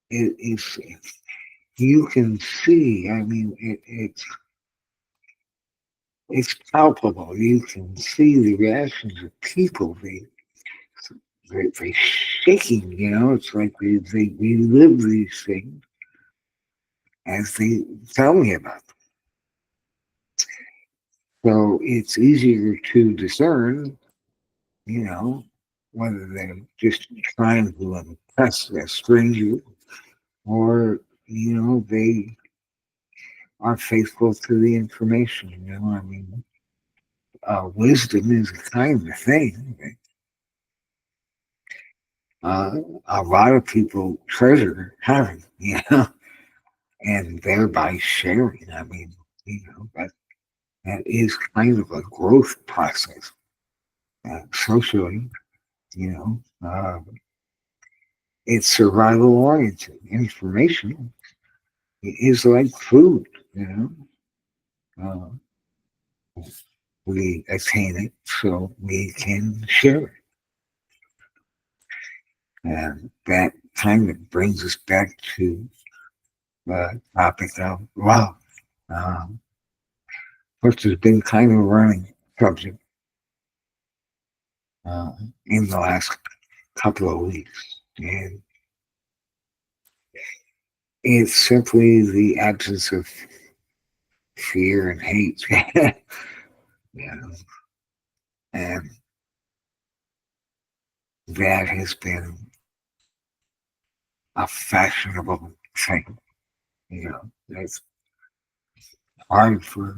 it's you can see. I mean, it's palpable. You can see the reactions of people. They shaking. It's like they relive these things as they tell me about them. So it's easier to discern, whether they're just trying to impress a stranger or they are faithful to the information. I mean, wisdom is a kind of thing that a lot of people treasure having, and thereby sharing. I mean, that is kind of a growth process socially. You know, uh, it's survival oriented. Information is like food. Uh, we attain it so we can share it. And that kind of brings us back to the topic of love, um, which has been kind of a running subject uh, in the last couple of weeks. And it's simply the absence of fear and hate. you know, and that has been a fashionable thing. It's hard for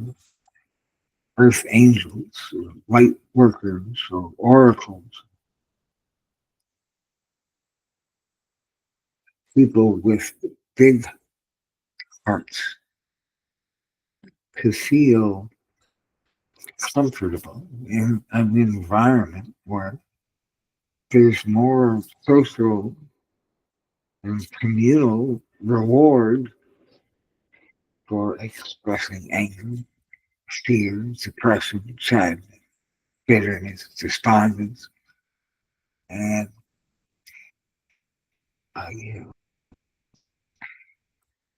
earth angels, or light workers, or oracles, people with big hearts to feel comfortable in an environment where there's more social and communal reward for expressing anger, fear, depression, sadness, bitterness, despondence, and you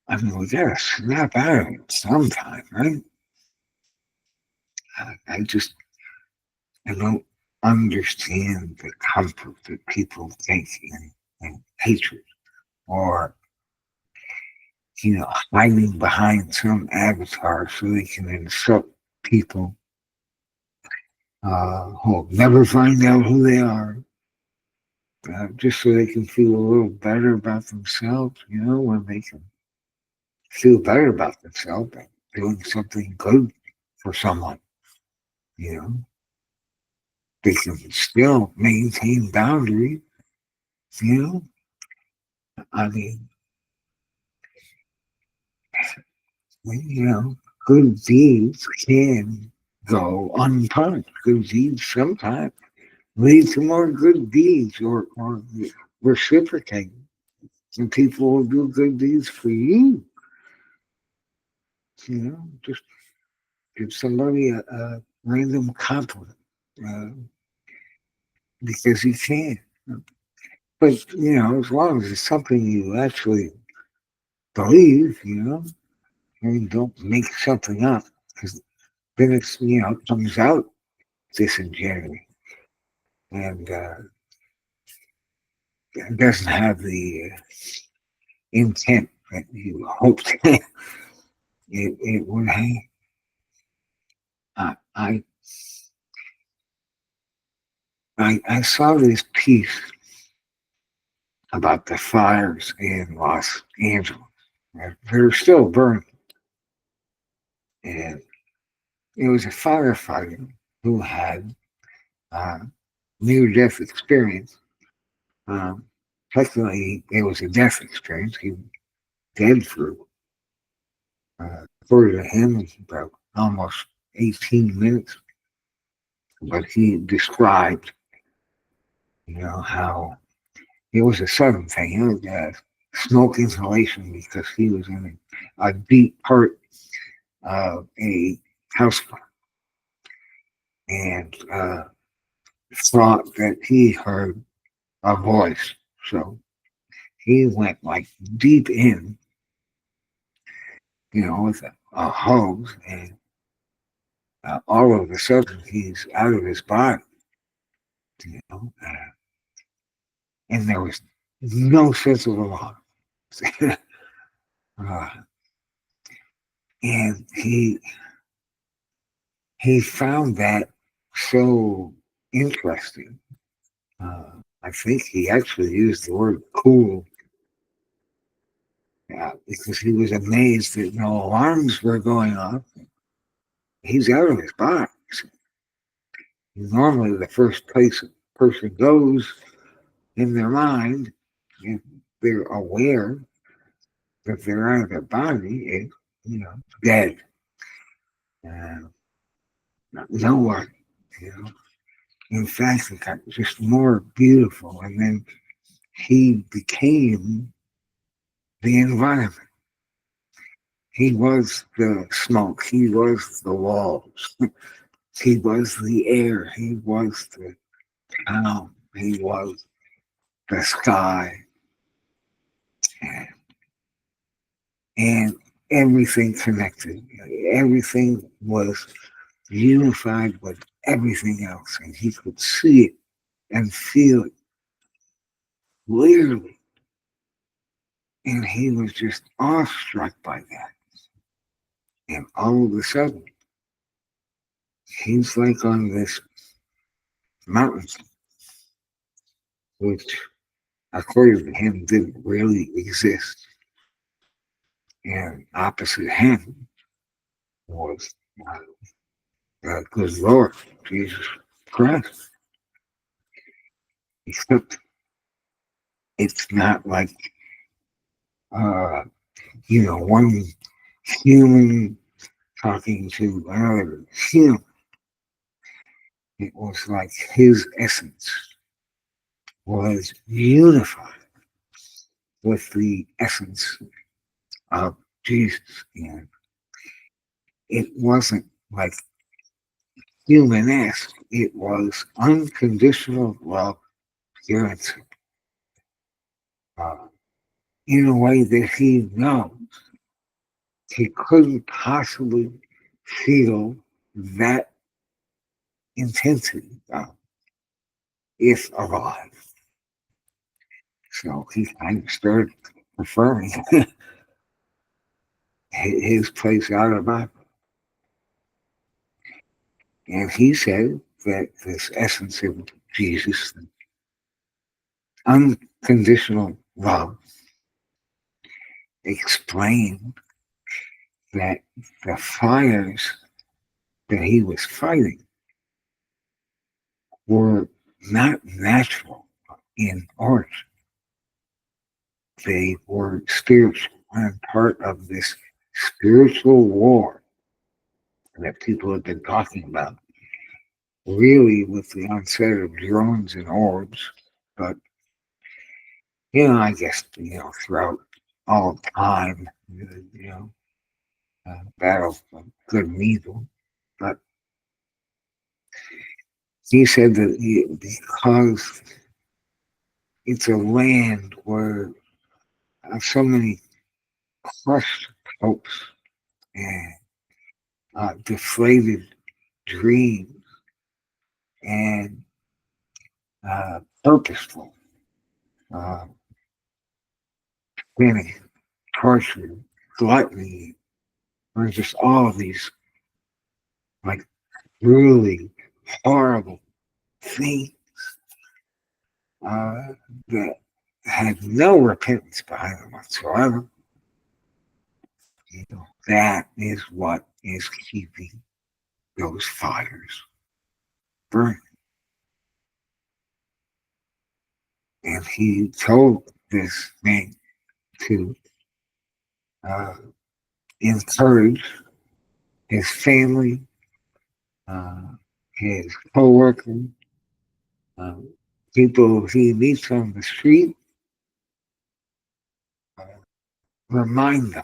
I mean, we gotta snap out of it sometime, right? I don't understand the comfort that people take in hatred or, hiding behind some avatar so they can insult people who'll never find out who they are, just so they can feel a little better about themselves, when they can feel better about themselves by doing something good for someone, you know. They can still maintain boundaries, you know. I mean, you know, good deeds can go unpunished. Good deeds sometimes lead to more good deeds or reciprocate. And people will do good deeds for you. Just give somebody a random compliment uh, because you can. But, as long as it's something you actually believe, and don't make something up, because then it's, comes out disingenuous and doesn't have the intent that you hoped it would have. I, I saw this piece about the fires in Los Angeles. They're still burning. And it was a firefighter who had near death experience. Um, technically, it was a death experience. He was dead for, according to him, it's about almost 18 minutes. But he described, how it was a sudden thing. It was smoke inhalation because he was in a deep part of a house fire and thought that he heard a voice. So he went like deep in, with a hose, and all of a sudden he's out of his body, and there was no sense of alarm. uh, and he found that so interesting. I think he actually used the word cool because he was amazed that no alarms were going off. He's out of his body. Normally, the first place a person goes in their mind, if they're aware that they're out of their body, is, dead. Uh, no one, In fact, it got just more beautiful. And then he became the environment. He was the smoke. He was the walls. He was the air. He was the town. He was the sky. And everything connected. Everything was unified with everything else. And he could see it and feel it clearly. And he was just awestruck by that. And all of a sudden, he's like on this mountain, which, according to him, didn't really exist. And opposite him was the good Lord, Jesus Christ. Except it's not like, one human talking to another human. It was like his essence was unified with the essence of Jesus. And it wasn't like human-esque. It was unconditional love, purity, in a way that he knows he couldn't possibly feel that intensity if alive. So he kind of started preferring his place out of the Bible. And he said that this essence of Jesus, unconditional love, explained that the fires that he was fighting were not natural in origin. They were spiritual and part of this spiritual war that people have been talking about, really with the onset of drones and orbs. But, I guess, throughout all time, battle of good and evil. But he said that because it's a land where so many crushed hopes and deflated dreams and purposeful panic, torture, gluttony, or just all of these like really horrible things that had no repentance behind them whatsoever. That is what is keeping those fires burning. And he told this man to uh, encourage his family, uh, his co-workers, uh, people he meets on the street, uh, remind them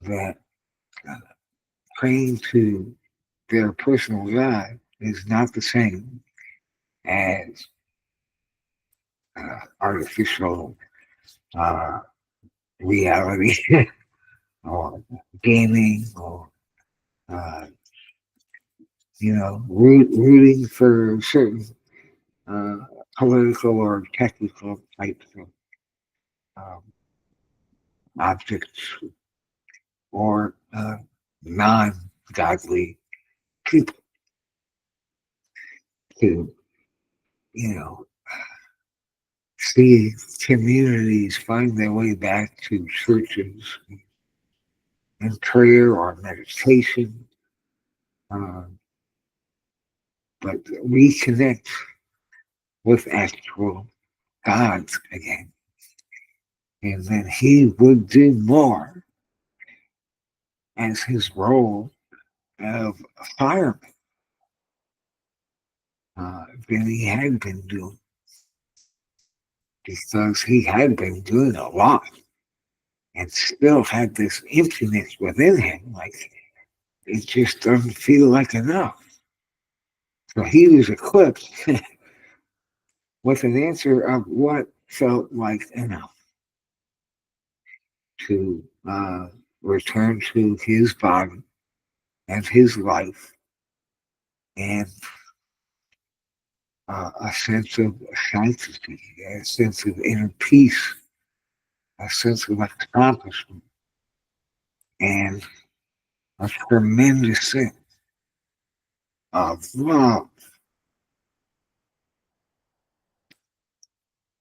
that uh, praying to their personal God is not the same as artificial uh, reality or gaming or uh, rooting for certain uh, political or technical types of um, objects or non-godly people to, you know, see communities find their way back to churches and prayer or meditation, uh, but reconnect with actual God again. And then he would do more as his role of a fireman than he had been doing because he had been doing a lot and still had this emptiness within him. Like it just doesn't feel like enough. So he was equipped with an answer of what felt like enough to return to his body and his life and a sense of sanctity, a sense of inner peace, a sense of accomplishment, and a tremendous sense of love.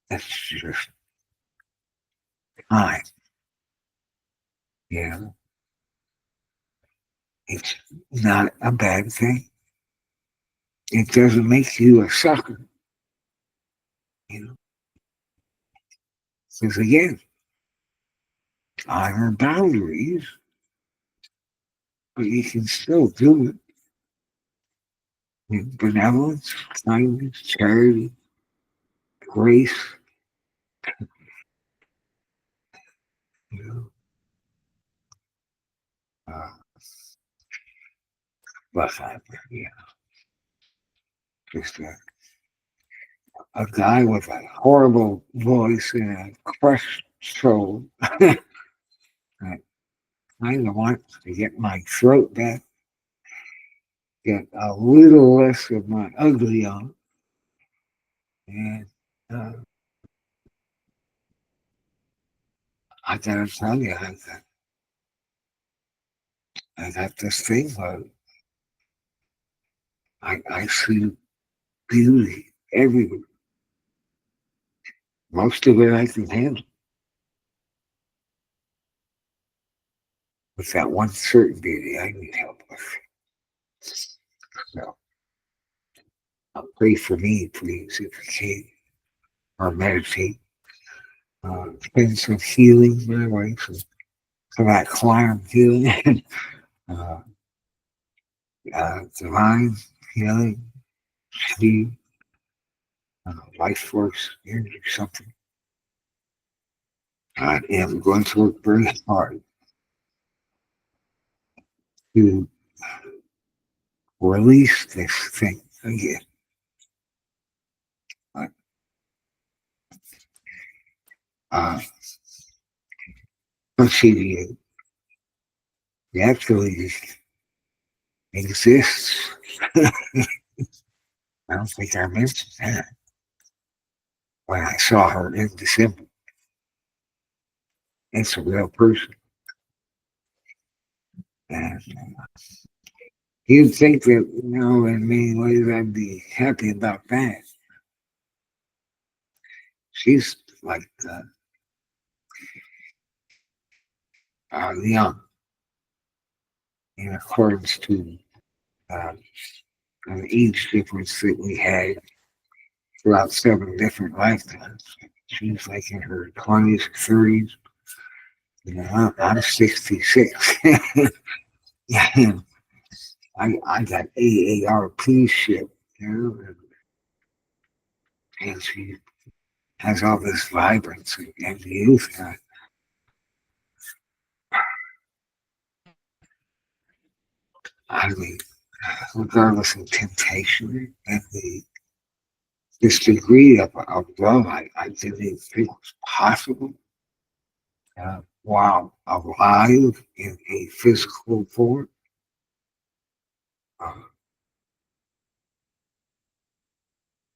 That's just time. You know, it's not a bad thing. It doesn't make you a sucker. You know, because again, honor boundaries, but you can still do it with benevolence, kindness, charity, grace. You know, uh, but yeah, just a guy with a horrible voice and a crushed soul. I kind of want to get my throat back, get a little less of my ugly on, and uh, I gotta tell you, I got this thing where I see beauty everywhere. Most of it I can handle. With that one certain beauty I need help with. So pray for me, please, if you can, or meditate. Spend some healing my way, some that quantum healing, uh, divine healing, sleep, life force energy, something. I am going to work very hard to release this thing again. But, let's see, it actually exists. I don't think I mentioned that when I saw her in December. It's a real person. And you'd think that, in many ways I'd be happy about that. She's like young in accordance to uh, an age difference that we had. throughout 7 different lifetimes. She was like in her 20s, 30s. You know, I'm 66. Yeah, I got AARP shit, you know, and she has all this vibrance and youth. I mean, regardless of temptation and this degree of love, I didn't even think was possible while alive in a physical form. Uh,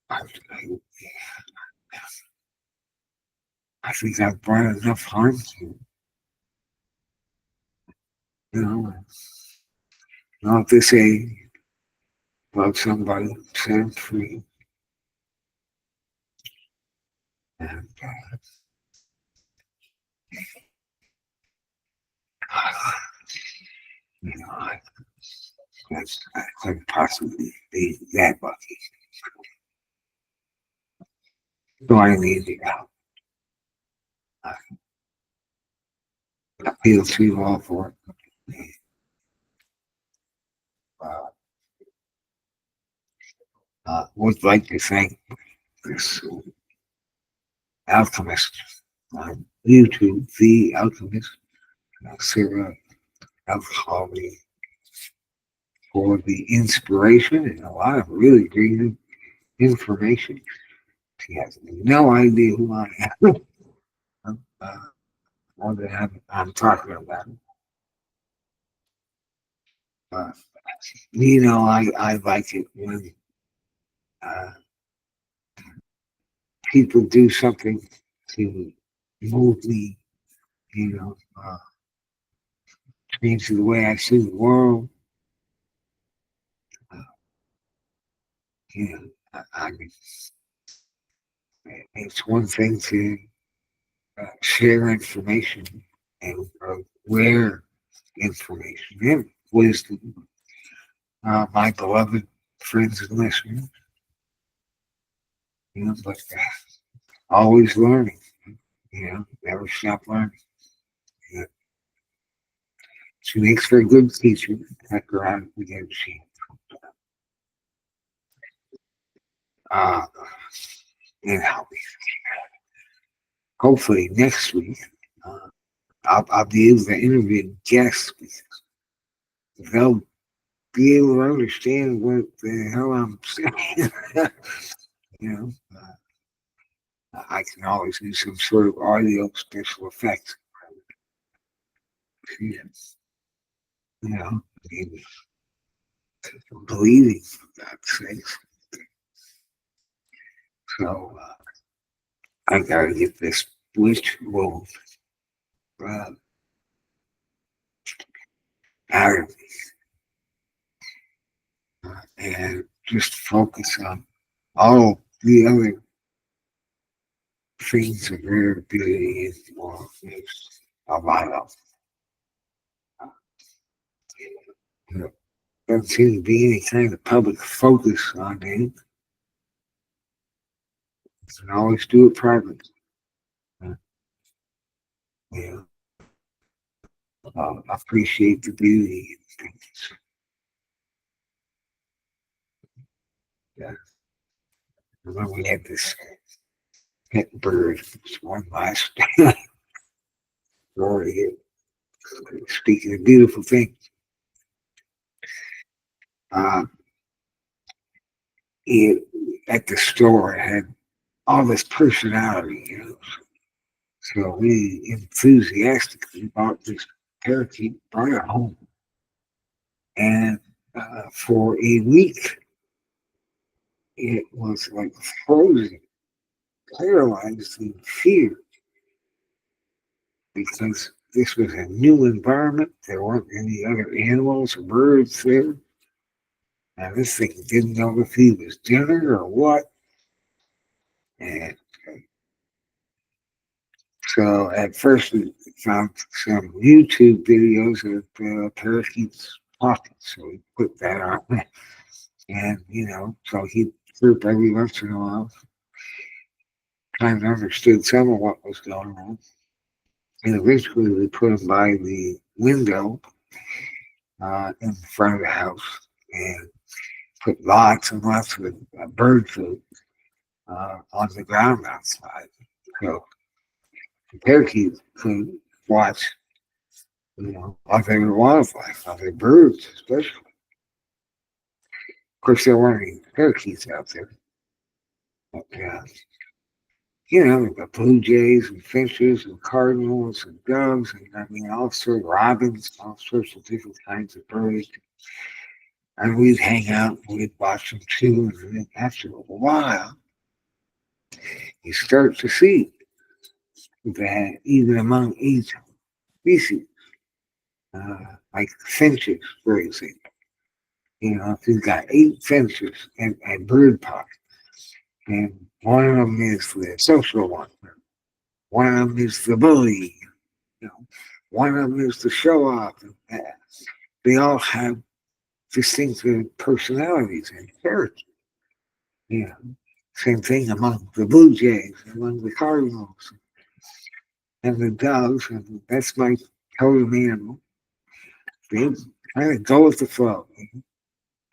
I, I think I've brought enough harm to, you know, not to say love somebody, set them free, and you know, I couldn't possibly be that lucky. So I need to uh, appeal to you all for it. Uh, would like to thank this alchemist on YouTube, the alchemist, Sarah Alchemy, for the inspiration and a lot of really great information. She has no idea who I am. uh, more than I'm talking about. Uh, you know, I like it when uh, people do something to move me, you know, change the way I see the world. Uh, you know, I mean, it's one thing to share information and rare information and wisdom. My beloved friends and listeners, you know, but always learning, you know, never stop learning. You know, she makes for a good teacher. Heck around again, she. Uh, and hopefully next week, uh, I'll be able to interview guests because they'll be able to understand what the hell I'm saying. You know, I can always do some sort of audio special effects. You know, maybe bleeding for God's sakes. So I gotta get this witch wolf uh, out of me and just focus on all the other things of rare beauty and more. There's a lot of. You know, doesn't seem to be any kind of public focus on it. You can always do it privately. Uh, you know, appreciate the beauty and things. Yeah. Remember we had this pet bird, this one last story here. Speaking of beautiful things, uh, it, at the store, it had all this personality, you know. So we enthusiastically bought this parakeet, brought it home, and for a week it was like frozen, paralyzed in fear because this was a new environment. There weren't any other animals or birds there. Now this thing didn't know if he was dinner or what. And so at first we found some YouTube videos of parakeets talking. So we put that on. And, you know, so he'd chirp every once in a while. kind of understood some of what was going on. And eventually we put him by the window in front of the house and put lots and lots of bird food on the ground outside. So the parakeets could watch, other wildlife, other birds especially. Of course, there weren't any parakeets out there. But, we've got blue jays and finches and cardinals and doves and all sorts of robins, all sorts of different kinds of birds. And we'd hang out and we'd watch them too. And then after a while, you start to see that even among each species, like finches, for example, if you've got 8 finches and a bird pod, and one of them is the social one, one of them is the bully, one of them is the show off. They all have distinctive personalities and characters. Same thing among the blue jays, among the cardinals, and the doves. And that's my totem animal. They kind of go with the flow.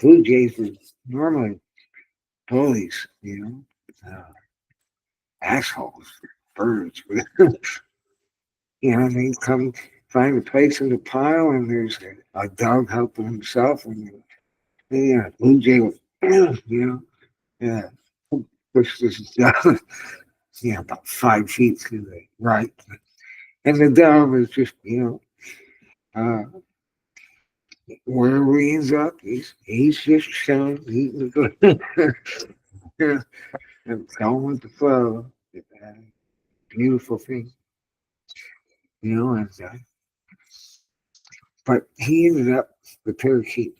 Blue jays are normally bullies, assholes, birds. They come find a place in the pile, and there's a dog helping himself, and blue jay will, push this dog, about 5 feet to the right, and the dog is just, uh, wherever he ends up, he's just chilling, eating good, and going with the flow. Beautiful thing, and but he ended up, the parakeet,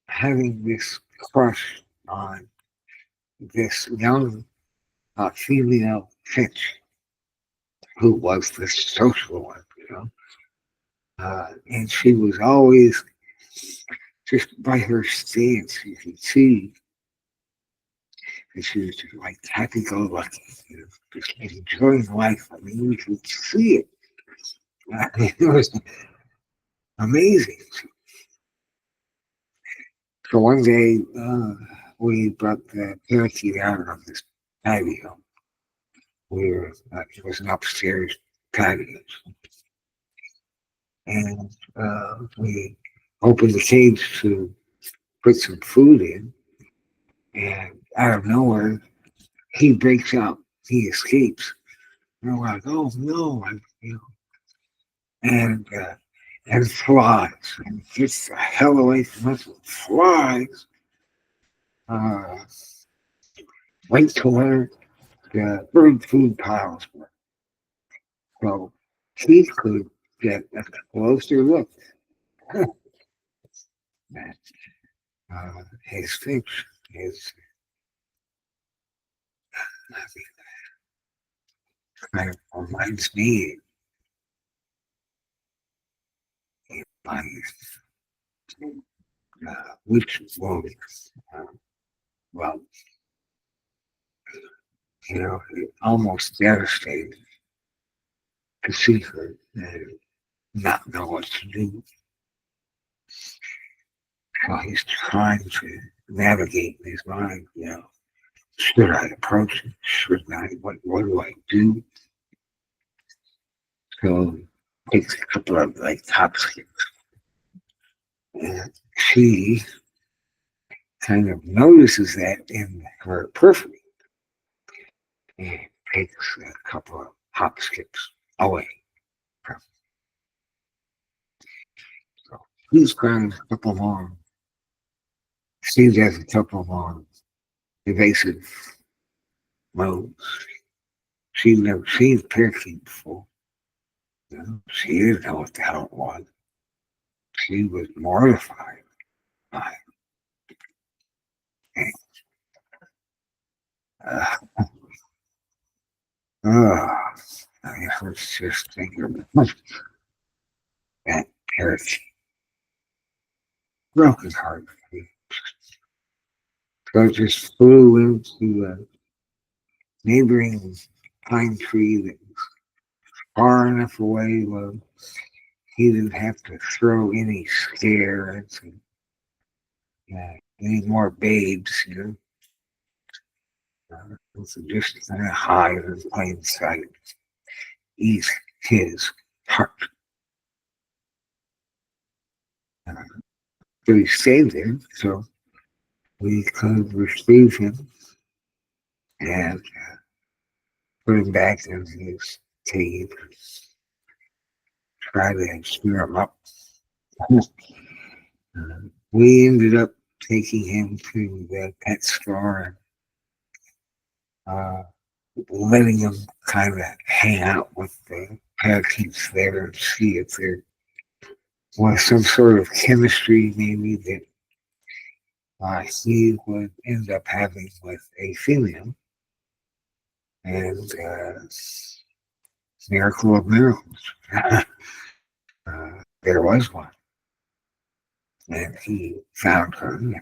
having this crush on this young female finch who was the social one, and she was always, just by her stance, you could see that she was just like happy-go-lucky, just enjoying life. You could see it. It was amazing. So one day, we brought the parakeet out of this patio. It was an upstairs patio. And we opened the cage to put some food in. And out of nowhere, he breaks out. He escapes. And we're like, oh no, and flies. And gets the hell away from us and flies. Right to where the bird food piles were. So he could get a closer look at his finch. Kind of reminds me of my witch woman. Well, it almost devastated to see her and not know what to do. So he's trying to navigate in his mind, should I approach it? Should I? What do I do? So takes a couple of top skips. And she kind of notices that in her periphery and takes a couple of hop skips away from. So he's got a couple more. She has a couple more evasive moves. She'd never seen a parakeet before. She didn't know what the hell it was. She was mortified by it. And, I was just thinking about that parakeet. Broken heart. So I just flew into neighboring pine tree that was far enough away where he didn't have to throw any scares and any more babes, So just kind of hide in plain sight, ease his heart. Uh, so he stayed there, so we could retrieve him and put him back in his cave, try to stir him up. We ended up taking him to the pet store and letting him kind of hang out with the parakeets there and see if there was some sort of chemistry maybe that he would end up having with a female. And miracle of miracles. There was one. And he found her. And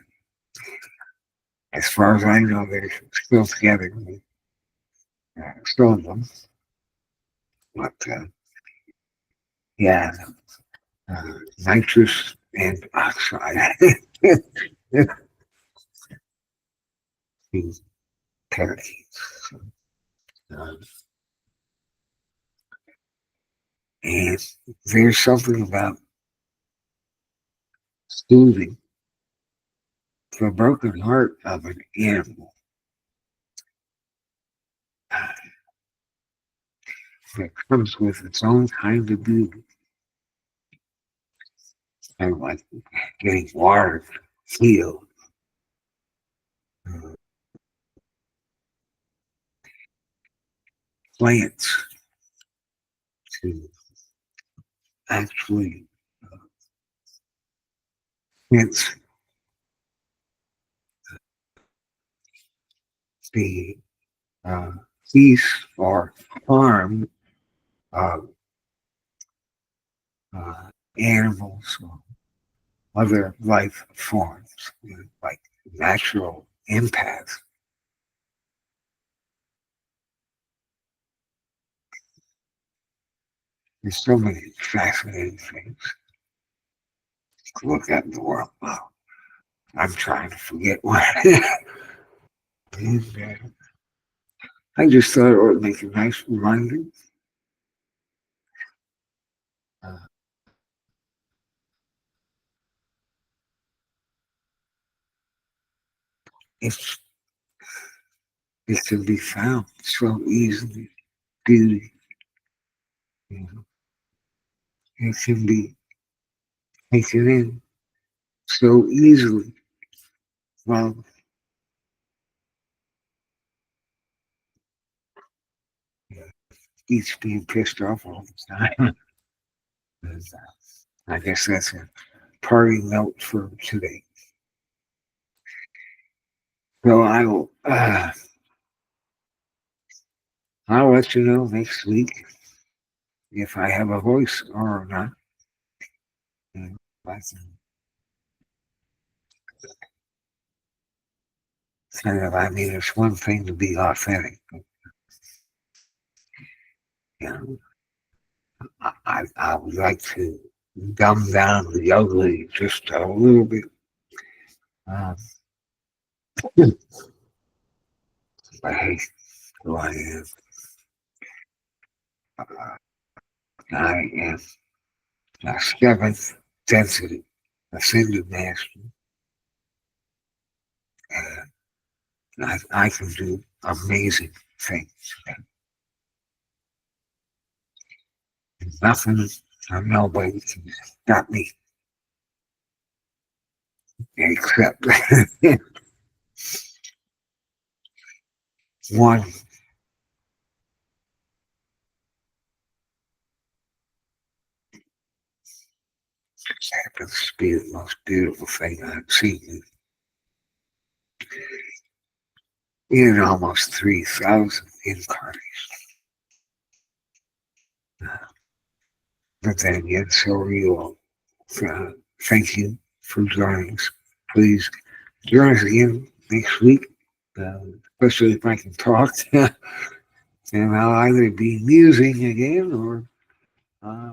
as far as I know, they're still together. Still of them. But yeah, nitrous and oxide. These parakeets. Uh, and there's something about soothing the broken heart of an animal that comes with its own kind of beauty. Kind of like getting water healed. Plants to actually sense the peace or harm of animals or other life forms, like natural empaths. There's so many fascinating things to look at in the world. Wow. I'm trying to forget what. And, I just thought it would make a nice reminder. Uh, it's, it can be found so easily. Beauty, you know, it can be taken in so easily. Well, he's being pissed off all the time. And, I guess that's a parting note for today. So I'll let you know next week if I have a voice or not. That's kind of, I mean, it's one thing to be authentic. But, you know, I would like to dumb down the ugly just a little bit. I hate who I am. I am a seventh density ascended master. And I can do amazing things. Nothing or nobody can stop me except one. Just happens to be the most beautiful thing I've seen in almost 3,000 incarnations. But then again, so are you all. Thank you for joining us. Please join us again next week. especially if I can talk. And I'll either be musing again or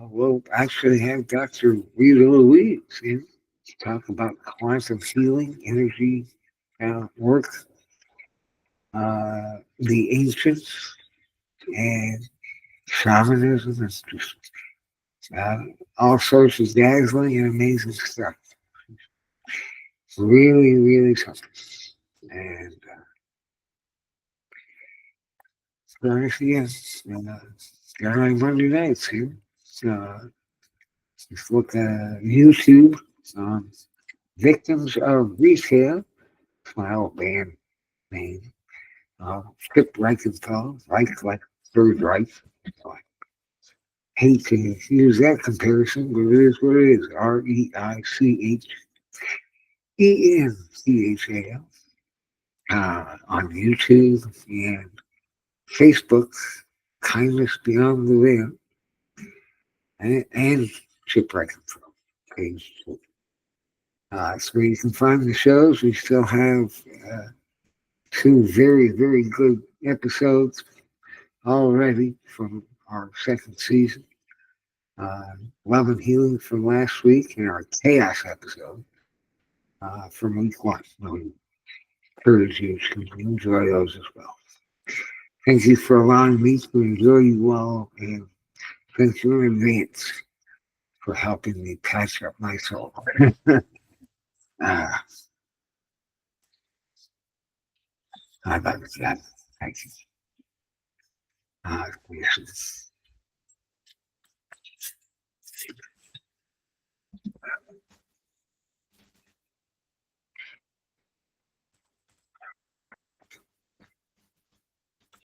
we'll actually have Dr. Rita Louise in to talk about quantum healing, energy work, the ancients, and shamanism, and just uh, all sorts of dazzling and amazing stuff. Really, really something. And join us again. And, on Monday nights here. Just look at YouTube. Um, Victims of Retail. It's my old band name. Skip Reichenthal, like Third Reich. So I hate to use that comparison, but it is what it is. Reichenthal on YouTube and Facebook. Kindness Beyond the Veil and Skip Reichenthal page. So you can find the shows. We still have two very, very good episodes already from our second season. Love and Healing from last week and our Chaos episode from week one. We encourage you to enjoy those as well. Thank you for allowing me to enjoy you all, and thank you in advance for helping me patch up my soul. uh, I love that. Thank you.